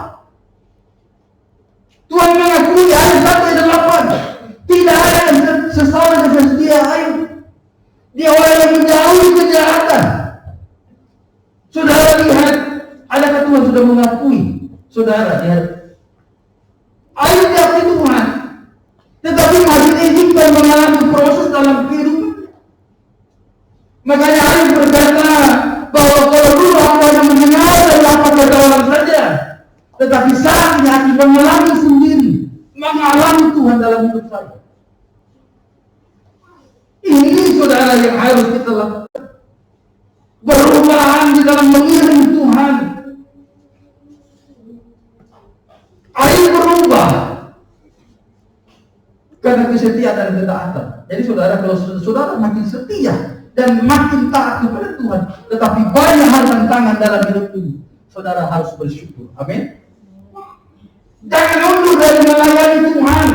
Tuhan mengakui ayat 1:8. Tidak ada yang seseorang yang setia ayat. Dia orang yang menjauhi kejahatan. Saudara lihat, adakah Tuhan sudah mengakui? Saudara lihat, ayat diakui Tuhan, tetapi masih diizinkan mengalami proses dalam kehidupan. Maka mengalami sendiri, mengalami Tuhan dalam hidup saya. Ini saudara yang harus kita lakukan. Perubahan di dalam mengiring Tuhan. Air berubah karena kesetiaan dan ketaatan. Jadi saudara, kalau saudara makin setia dan makin taat kepada Tuhan, tetapi banyak hal tantangan dalam hidup ini, saudara harus bersyukur. Amin. Jangan mundur dari melayani Tuhan.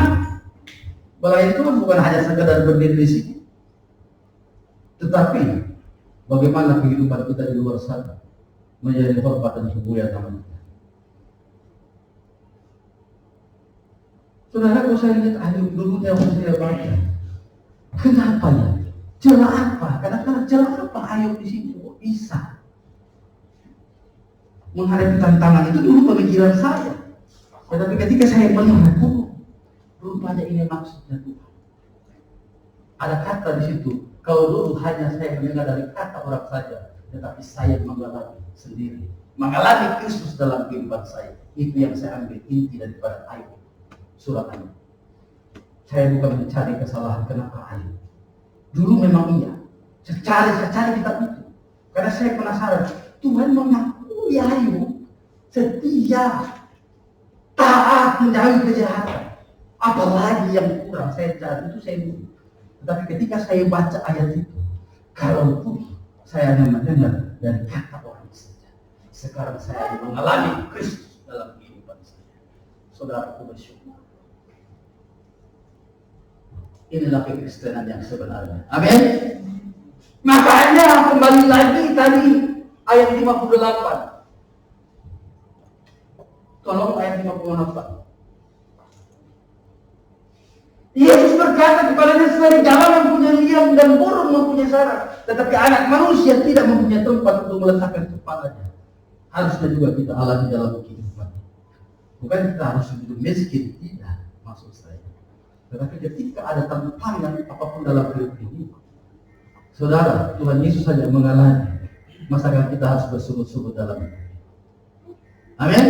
Melayani Tuhan bukan hanya sekadar berdiri di sini, tetapi bagaimana kehidupan kita di luar sana menjadi hormat dan kemuliaan nama Tuhan. Saudara, kalau saya lihat Ayub dulu yang saya baca, kenapa ya? Celah apa? Kadang-kadang celah apa Ayub di sini? Kok bisa menghadapi tantangan? Itu dulu pemikiran saya. Tetapi ketika saya melihat, rupanya ini maksudnya Tuhan. Ada kata di situ. Kalau dulu hanya saya mendengar dari kata orang saja, tetapi saya mengalami sendiri, mengalami Kristus dalam kehidupan saya. Itu yang saya ambil inti daripada Ayub. Surat Ayub. Saya bukan mencari kesalahan kenapa Ayub. Dulu memang iya. Saya cari kitab itu. Karena saya penasaran. Tuhan mengakui Ayub setia, taat, menjauhi kejahatan. Apalagi yang kurang saya cari itu saya dulu. Tetapi ketika saya baca ayat itu, kalau pun saya hanya mendengar dari kata orang saja, sekarang saya mengalami Kristus dalam kehidupan saya. Saudara, aku bersyukur. Inilah kekristenan yang sebenarnya. Amin. Makanya kembali lagi tadi ayat 58. Tolong ayat 58. Yesus berkata kepadanya, serigala mempunyai liang dan burung mempunyai sarang, tetapi anak manusia tidak mempunyai tempat untuk meletakkan kepalanya. Harusnya juga kita alami dalam kehidupan. Bukan kita harus hidup miskin, tidak maksud saya. Tetapi ketika ada tantangan apapun dalam hidup ini, saudara, Tuhan Yesus saja mengalami. Masakan kita harus bersungguh-sungguh dalam itu. Amin.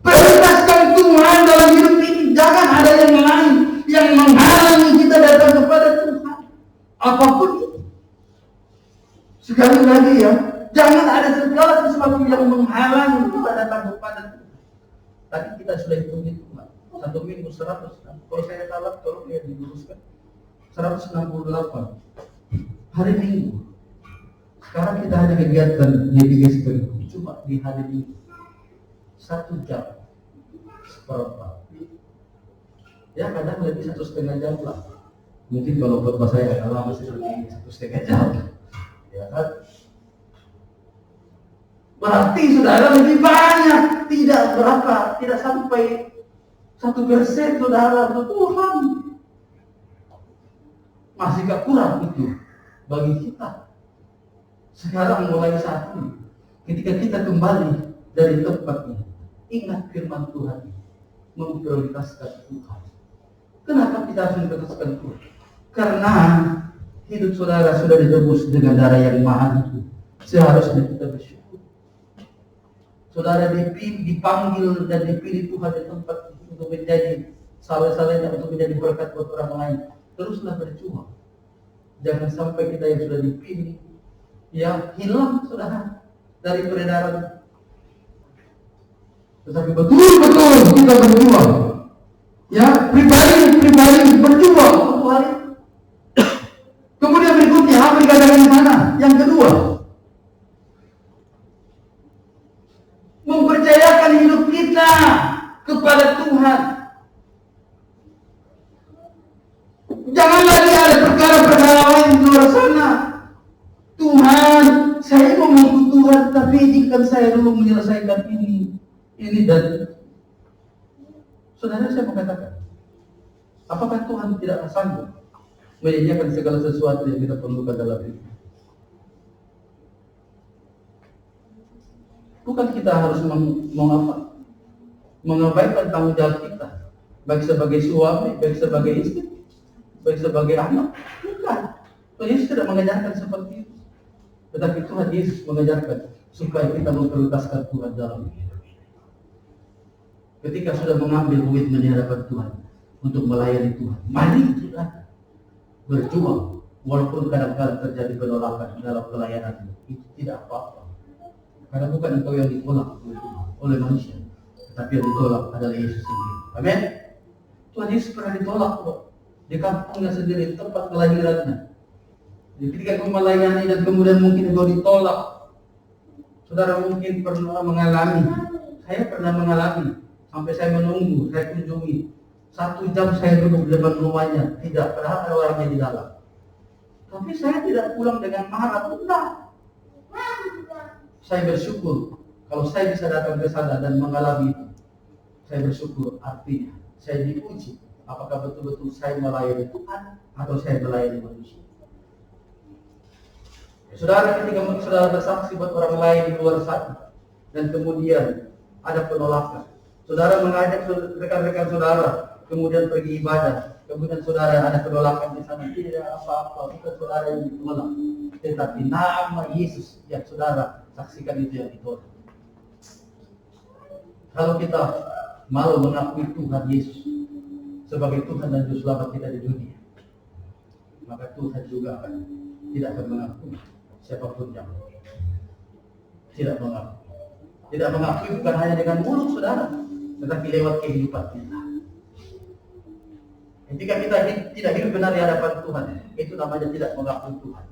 Prioritaskan Tuhan dalam hidup ini. Jangan ada yang lain yang menghalangi kita datang kepada Tuhan. Apapun itu. Sekali lagi ya, jangan ada segala sesuatu yang menghalangi kita datang kepada Tuhan. Tadi kita sudah hitung Tuhan. 1 minggu 100. Kalau saya salah, tolong lihat diluruskan. 168 hari Minggu. Sekarang kita hanya kegiatan GBG sekali, cuma di hari Minggu 1 jam seperempat. Ya kadang lebih 1,5 jam lah. Mungkin kalau khotbah saya agak lama seperti ini 1,5 jam. Ya kan? Berarti saudara lebih banyak, tidak berapa, tidak sampai 1% saudara untuk Tuhan. Masih gak kurang itu bagi kita. Sekarang mulai saat ini, ketika kita kembali dari tempat ini, ingat firman Tuhan, memprioritaskan Tuhan. Kenapa kita harus memprioritaskan Tuhan? Karena hidup saudara sudah ditebus dengan darah yang mahal itu. Seharusnya kita bersyukur. Saudara dipanggil dan dipilih Tuhan di tempat untuk menjadi saleh-salehnya, untuk menjadi berkat buat orang lain. Teruslah berjuang. Jangan sampai kita yang sudah dipilih ya hilang saudara dari peredaran. Tetapi betul-betul kita berjuang. Ya, pribadi berjuang untuk hari. Kemudian berikutnya apa dikatakan di sana? Yang kedua, mempercayakan hidup kita kepada Tuhan. Jangan lagi ada perkara-perkara lain di luar sana. Tuhan, saya mau mengikut Tuhan, tapi izinkan saya dulu menyelesaikan ini dan saudara, saya mengatakan, apakah Tuhan tidak sanggup menyediakan segala sesuatu yang kita perlukan dalam hidup? Bukan kita harus mengabaikan tanggung jawab kita, baik sebagai suami, baik sebagai istri, baik sebagai anak. Bukan. Tuhan Yesus tidak mengajarkan seperti itu. Tetapi Tuhan Yesus mengajarkan supaya kita memprioritaskan Tuhan dalam hidup. ketika sudah mengambil komitmen di hadapan Tuhan untuk melayani Tuhan, mari kita berjuang. Walaupun kadang-kadang terjadi penolakan dalam pelayanan, itu tidak apa-apa. Karena bukan engkau yang ditolak oleh manusia, tetapi yang ditolak adalah Yesus sendiri. Amin. Tuhan Yesus pernah ditolak kok di kampungnya sendiri, tempat kelahirannya. Jadi ketika engkau melayani dan kemudian mungkin engkau ditolak, saudara mungkin pernah mengalami, saya pernah mengalami, sampai saya menunggu, saya kunjungi 1 jam saya duduk di depan rumahnya, tidak, padahal ada orangnya di dalam. Tapi saya tidak pulang dengan marah, enggak. Saya bersyukur kalau saya bisa datang ke sana dan mengalami itu. Saya bersyukur, artinya saya diuji apakah betul-betul saya melayani Tuhan atau saya melayani manusia. Ya, saudara, ketika saudara bersaksi buat orang lain di luar sana dan kemudian ada penolakan, saudara mengajak rekan-rekan saudara kemudian pergi ibadah, kemudian saudara ada penolakan di sana, tidak apa-apa, bukan saudara yang ditolak, tetapi nama Yesus yang saudara saksikan itu yang ditolak. Kalau kita malu mengakui Tuhan Yesus sebagai Tuhan dan Juru Selamat kita di dunia, maka Tuhan juga tidak akan mengakui siapapun yang tidak mengakui. Tidak mengakui bukan hanya dengan mulut saudara, tetapi lewat kehidupan kita. Ketika kita tidak hidup benar di hadapan Tuhan, itu namanya tidak mengakui Tuhan.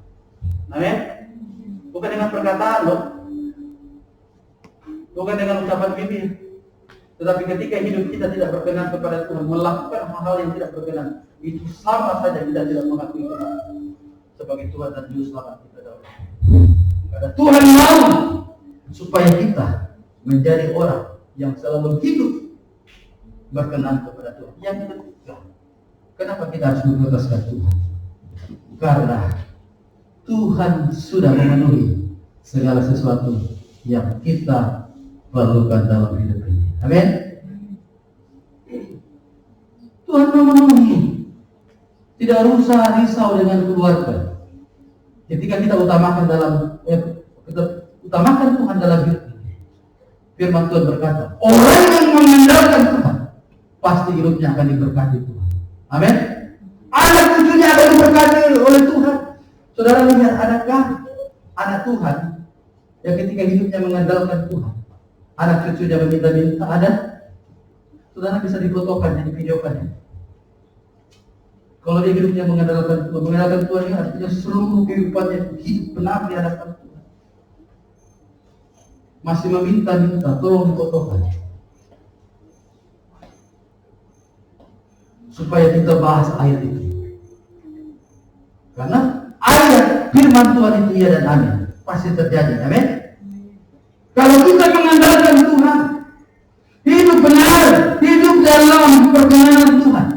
Amin. Bukan dengan perkataan loh, bukan dengan ucapan bibir, tetapi ketika hidup kita tidak berkenan kepada Tuhan, melakukan hal-hal yang tidak berkenan, itu sama saja kita tidak mengakui Tuhan sebagai Tuhan dan Juru Selamat kita. Karena Tuhan mau supaya kita menjadi orang yang selalu hidup berkenan kepada Tuhan. Yang ketiga, kenapa kita harus memprioritaskan Tuhan? Karena Tuhan sudah memenuhi segala sesuatu yang kita perlukan dalam hidup ini. Amin. Tuhan memenuhi. Tidak usah risau dengan keluarga. Ketika kita utamakan Tuhan dalam hidup ini. Firman Tuhan berkata, orang yang mengandalkan Tuhan pasti hidupnya akan diberkati Tuhan. Amin. Anak cucunya akan diberkati oleh Tuhan. Saudara lihat, adakah anak Tuhan yang ketika hidupnya mengandalkan Tuhan, anak cucunya meminta-minta? Ada? Saudara bisa difotokan, divideokan ya. Kalau dia hidupnya mengandalkan Tuhan ini artinya seluruh kehidupannya hidup benar di hadapan Tuhan. Masih meminta-minta, tolong difotokan. Supaya kita bahas ayat itu. Karena ayat firman Tuhan itu iya dan amin. Pasti terjadi, amin. Kalau kita mengandalkan Tuhan, hidup benar, hidup dalam perkenanan Tuhan,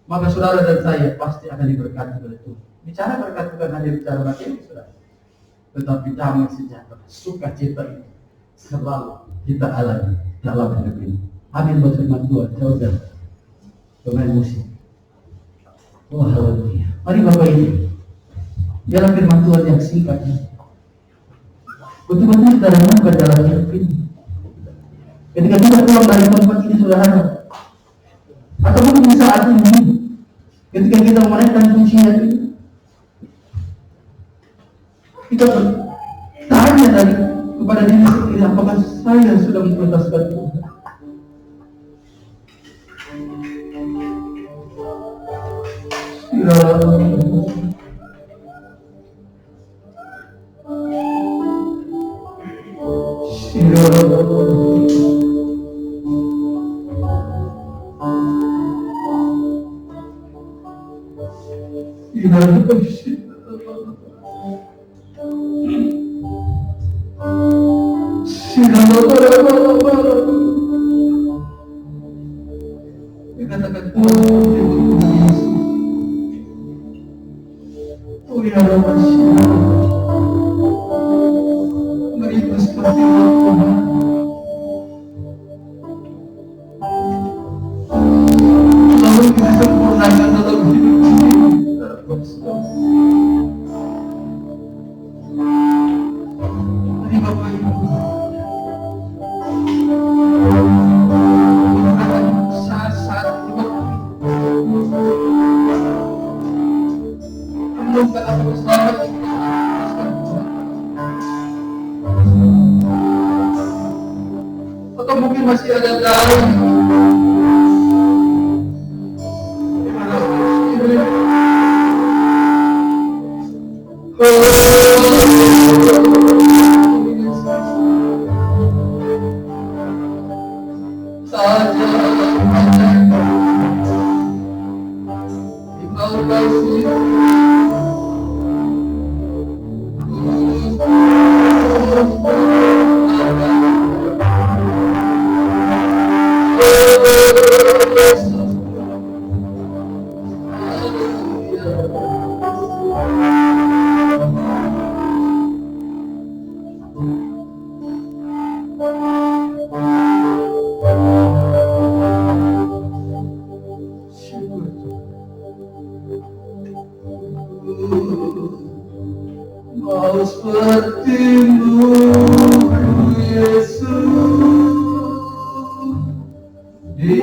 maka saudara dan saya pasti akan diberkati oleh Tuhan. Bicara berkat bukan hanya bicara materi, saudara, tetapi damai sejahtera, sukacita itu selalu kita alami dalam hidup ini. Amin buat firman Tuhan. Coba pemain musik. Oh haleluya. Mari Bapak Ibu, dalam firman Tuhan yang singkat ini, betul-betul kita renungkan dalam hidup ini. Ketika kita pulang dari tempat ini, saudara, atau mungkin di saat ini, ketika kita menaikkan pujian ini, kita bertanya dari kepada diri sendiri, apakah saya sudah memprioritaskan Tuhan? mungkin masih ada daun. Gimana ini? Saja Engkau kasih. Mau sepertimu Yesus di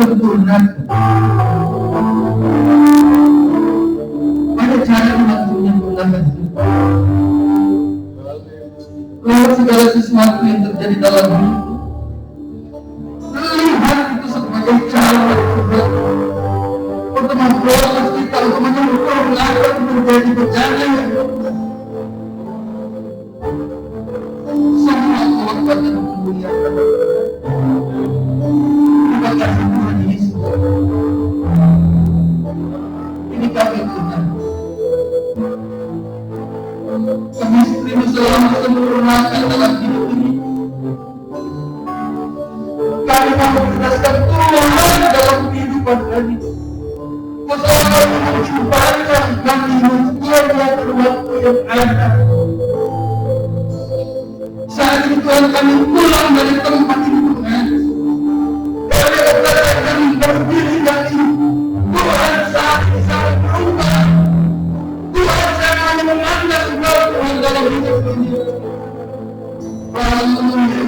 disempurnakan. Ada cara untuk menyempurnakan Tuhan. Lewat segala sesuatu yang terjadi dalam hidup, lihat itu sebagai cara Tuhan untuk memproses kita, untuk menyempurnakan menjadi berjalan yang benar. Semua kekuatan dan kemuliaan terima kasih Tuhan Yesus. Ini kami Tuhan, kami istrimu selalu sempurnakan dalam hidup ini. Kami mau berdasarkan Tuhan dalam kehidupan kami. Kau selalu mengibarkan kami menjadi waktu yang ada. Saat ini Tuhan kami pulang dari tempat ini Tuhan. Kami berdiri dari Tuhan saat ini sangat berubah. Tuhan saya hanya memandang Engkau Tuhan dalam hidup ini. Haleluya.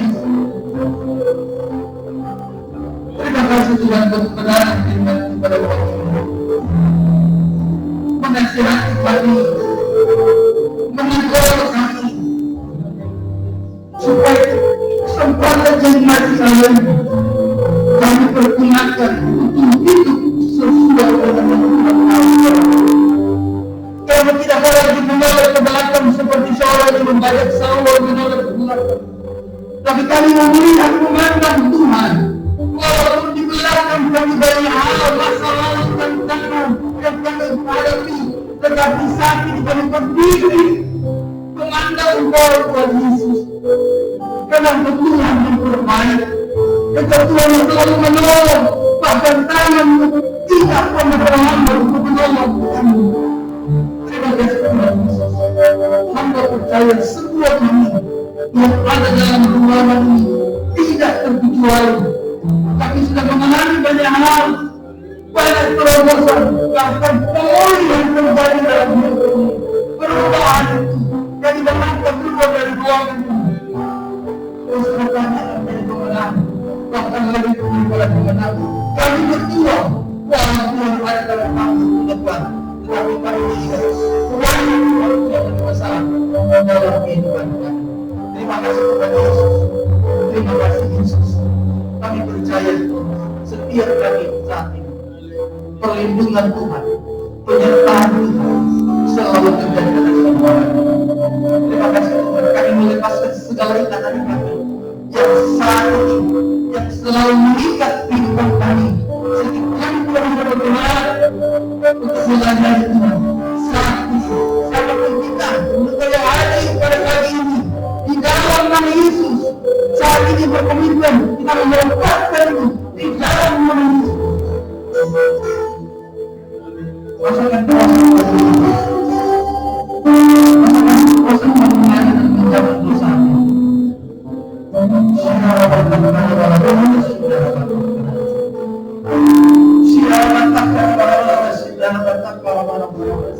Terima kasih Tuhan untuk kebenaran firman pada waktu ini. Menasihati kami, menegur kami, supaya kesempatan yang masih ada kami pergunakan untuk hidup sesuai dengan Tuhan Allah. Kami tidak boleh lagi menolak ke belakang seperti seorang yang membajak Saul menolak ke belakang. Tapi kami melihat memandang Tuhan. Walaupun di belakang kami banyak hal masalah tantangan yang kami hadapi, tetapi saat ini kami berdiri memandang Engkau Tuhan Yesus. Karena Tuhan yang terbaik, Engkau Tuhan yang selalu menolong, bahkan tangan-Mu tidak pernah terlambat untuk menolong kami. Terima kasih Tuhan Yesus. Hamba percaya semua kami yang ada dalam ruangan ini tidak terkecuali, tapi sudah mengalami banyak hal, banyak terobosan, bahkan pemulihan terjadi dalam hidup ini. Perubahan itu yang dibenarkan keluar dari ruangan ini. Terus kami akan menjadi pemenang, bahkan lebih daripada pemenang. Kami berjuang, walaupun ada dalam kami depan, tetapi kami tidak. Tuhan yang berkuasa dalam kehidupan kami. Terima kasih Tuhan Yesus. Terima kasih Yesus. Kami percaya setiap kami saat ini perlindungan Tuhan, penyertaan Tuhan selalu terjadi dalam semua. Terima kasih Tuhan. Kami melepaskan segala ikatan kami yang saat ini, yang selalu mengikat kehidupan kami. Setiap kami Tuhan berdoa untuk melayani Tuhan. Saat ini, siapapun kita, untuk yang ada pada pagi ini, di dalam nama Yesus, saat ini berkomitmen kita melepaskan itu di dalam nama Yesus. Masakan kuasa mengenai dan menjawab dosa. Saudara berkata kepada Tuhan, saudara berkata, siapa takkan kepada saudara berkata kepada Tuhan.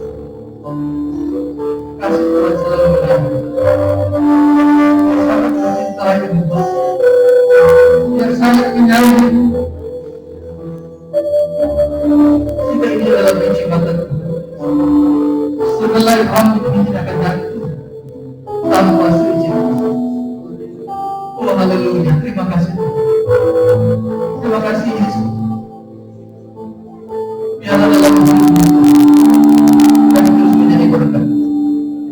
Kasih Tuhan selalu mengampuni. Sangat mencintai Tuhan, yang sangat menyayangi. Kita ini adalah biji mata Tuhan. Sebelah rambut ini tidak akan jatuh tanpa seizin Tuhan. Oh haleluya, terima kasih Tuhan. Terima kasih Yesus. Biarlah dalam hidup kami terus menjadi berkat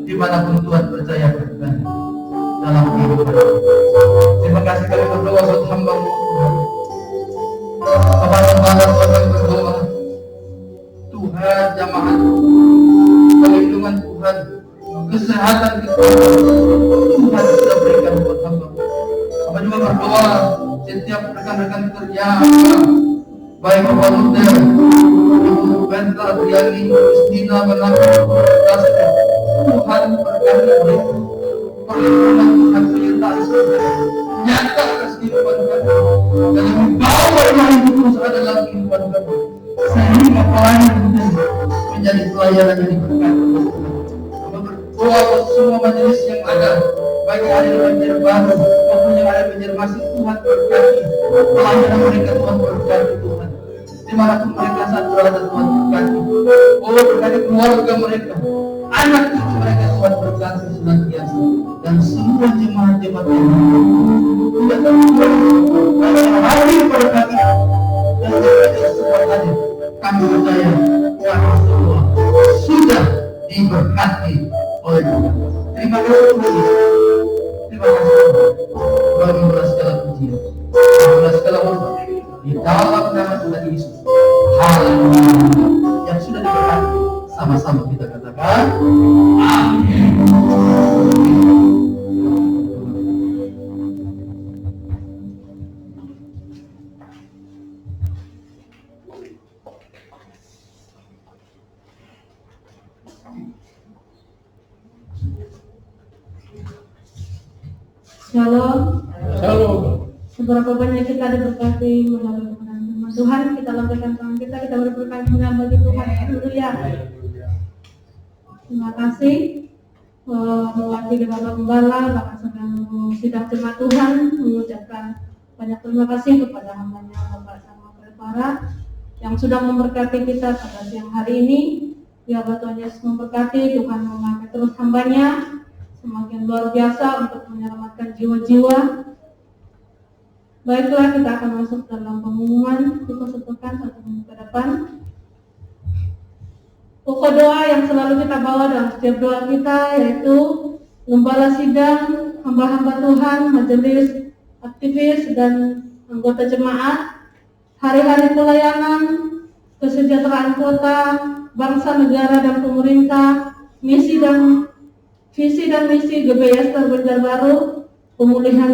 dimanapun Tuhan percaya berkat dalam kehidupan. Terima kasih kami berdoa buat hamba-Mu Tuhan. Kemana-mana kami berdoa, Tuhan jamaah, perlindungan Tuhan, kesehatan Tuhan sudah berikan buat hamba. Hamba juga berdoa setiap rekan-rekan kerja, baik Bapak Luther, Ibu Benta, Adriani, Kristina, Menang, Tuhan berkati perlindungan Tuhan penyertaan nyata atas kehidupan kami dan yang membawa yang terus ada dalam kehidupan kami sehingga pelayanan menjadi pelayanan yang diberkati. Kami berdoa buat semua majelis yang ada, baik yang ada di Banjarbaru maupun yang ada di Banjarmasin, Tuhan berkati pelayanan mereka, Tuhan berkati Tuhan. dimanapun mereka saat berada, Tuhan berkati. Oh, berkati keluarga mereka, anak cucu mereka, Tuhan berkati senantiasa. Dan semua jemaat-jemaat ini tidak terlalu hadir pada pagi dan mereka semua hadir. Kami percaya kami semua sudah diberkati oleh Tuhan. Terima kasih Tuhan. Terima kasih Tuhan. Bagi segala pujian, bagi segala hormat di dalam nama Tuhan Yesus. Haleluya. Yang sudah diberkati, sama-sama kita katakan amin. Shalom. Shalom. Seberapa banyak kita diberkati melalui firman Tuhan, kita lambaikan tangan kita berberkat bagi Tuhan. Haleluya. Terima kasih mewakili Bapak Gembala, Bapak sedang sidang jemaat Tuhan, mengucapkan banyak terima kasih kepada hambanya Bapak sama Para yang sudah memberkati kita pada siang hari ini. Biar Tuhan Yesus memberkati, Tuhan memakai terus hambanya semakin luar biasa untuk menyelamatkan jiwa-jiwa. Baiklah, kita akan masuk dalam pengumuman. Dipersatukan 1 minggu ke depan. Pokok doa yang selalu kita bawa dalam setiap doa kita yaitu gembala sidang, hamba-hamba Tuhan, majelis, aktivis, dan anggota jemaat, hari-hari pelayanan, kesejahteraan kota, bangsa, negara, dan pemerintah, visi dan misi GBS Banjarbaru, pemulihan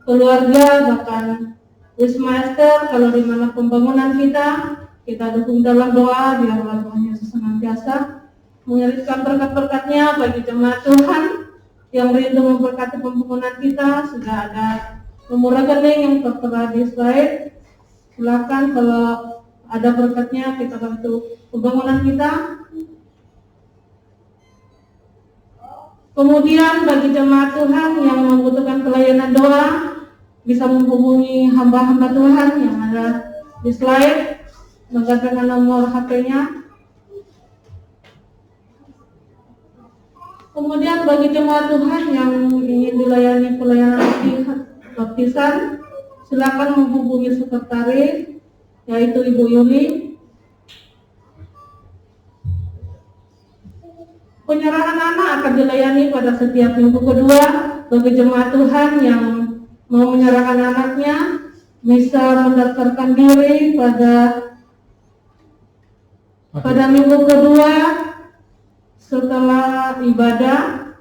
keluarga, bahkan Wisma Ester. Kalau di mana pembangunan kita dukung dalam doa, biarlah Tuhan Yesus senantiasa mengirimkan berkat-berkatnya bagi jemaat Tuhan yang rindu memberkati pembangunan kita. Sudah ada nomor rekening yang tertera di slide. Silakan kalau ada berkatnya kita bantu pembangunan kita. Kemudian bagi jemaat Tuhan yang membutuhkan pelayanan doa, bisa menghubungi hamba-hamba Tuhan yang ada di slide, menggantikan nomor HP-nya. Kemudian bagi jemaat Tuhan yang ingin dilayani pelayanan baptisan, silakan menghubungi sekretaris, yaitu Ibu Yuli. Penyerahan anak akan dilayani pada setiap minggu kedua. Bagi jemaat Tuhan yang mau menyerahkan anaknya, bisa mendaftarkan diri pada minggu kedua setelah ibadah.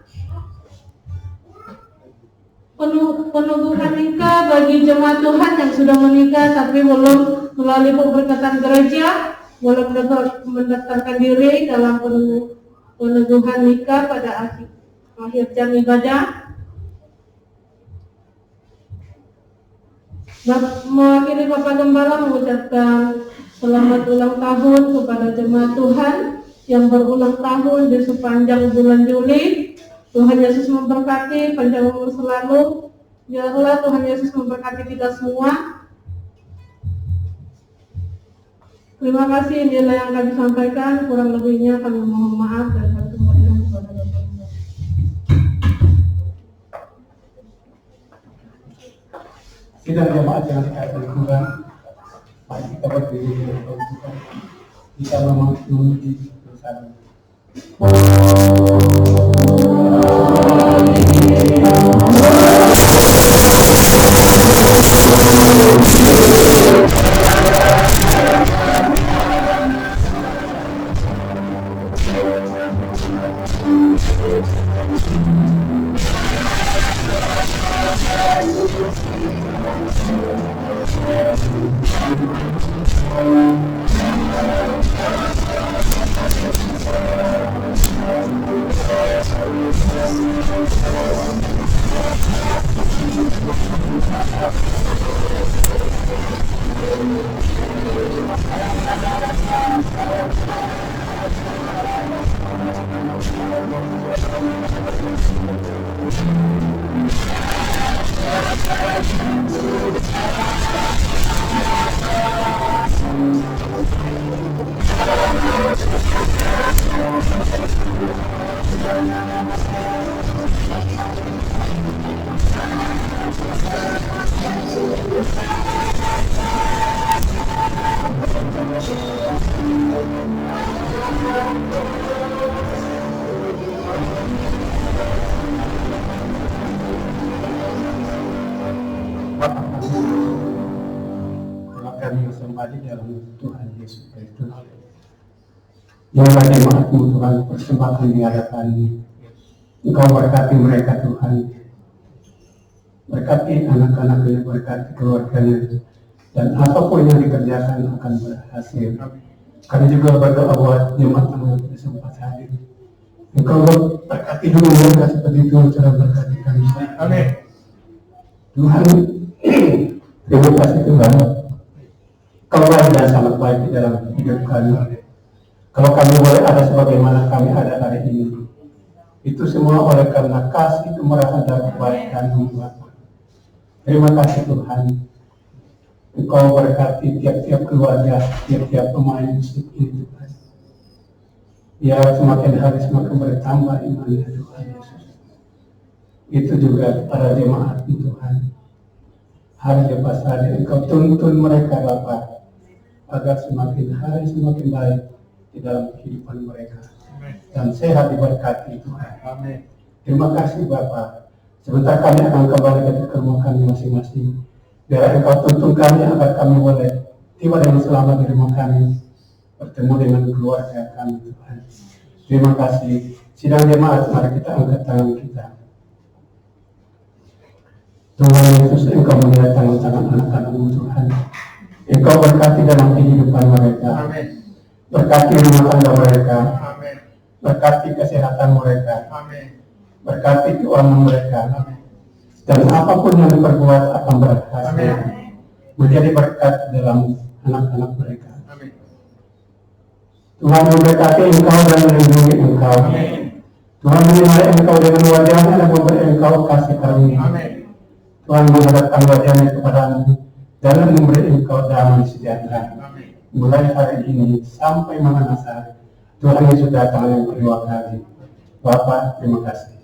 Penubuhan nikah bagi jemaat Tuhan yang sudah menikah tapi belum melalui pemberkatan gereja, boleh mendaftarkan diri dalam peneguhan nikah pada akhir jam ibadah. Mewakili Bapak Gembala mengucapkan selamat ulang tahun kepada jemaat Tuhan yang berulang tahun di sepanjang bulan Juli. Tuhan Yesus memberkati, panjang umur selalu. Biarlah Tuhan Yesus memberkati kita semua. Terima kasih, inilah yang kami sampaikan. Kurang lebihnya kami mohon maaf dan kami kembalikan kepada Bapak. Sidang jemaat yang dikasih Tuhan, mari kita berdiri dan kita memuji bersama. kami yang sembah di dalam Tuhan Yesus Kristus. Inilah jemaat-Mu Tuhan, persembahkan di hadapan-Mu. Engkau berkati mereka Tuhan. Berkati anak-anaknya, berkati keluarganya. Dan apapun yang dikerjakan akan berhasil. Kami juga berdoa buat jemaat yang tidak sempat hadir. Engkau berkati dulu mereka seperti itu, cara berkati kami. Amin. Tuhan, terima kasih Tuhan. Kau baik dan sangat baik di dalam hidup kami. Kalau kami boleh ada sebagaimana kami ada hari ini, itu semua oleh karena kasih, kemurahan dan kebaikan-Mu Bapa. Terima kasih Tuhan. Engkau berkati tiap-tiap keluarga, tiap-tiap pemain musik ini Tuhan. Ya, semakin hari semakin bertambah imannya Tuhan Yesus. Itu juga para jemaat Tuhan. Hari lepas hari Engkau tuntun mereka Bapa, agar semakin hari semakin baik di dalam kehidupan mereka. Dan sehat diberkati Tuhan. Amin. Terima kasih Bapa. Sebentar kami akan kembali ke rumah kami masing-masing. Biar Engkau tuntun kami agar kami boleh tiba dengan selamat di rumah kami, bertemu dengan keluarga kami Tuhan. Terima kasih. Sidang jemaat, mari kita angkat tangan kita. Tuhan Yesus, Engkau melihat tangan-tangan anak-anak-Mu Tuhan. Engkau berkati dalam kehidupan mereka. Amin. Berkati rumah tangga mereka. Amin. Berkati kesehatan mereka. Amin. Berkati keuangan mereka. Amin. Dan apapun yang diperbuat akan berhasil. Amin. Menjadi berkat dalam anak-anak mereka. Amin. Tuhan memberkati Engkau dan melindungi Engkau. Amin. Tuhan menyinari Engkau dengan wajah-Nya dan memberi Engkau kasih karunia. Amin. Tuhan menghadapkan wajah-Nya kepadamu dan memberi Engkau damai sejahtera. Amin. Mulai hari ini sampai masa Tuhan Yesus datang yang kedua kali. Bapa, terima kasih.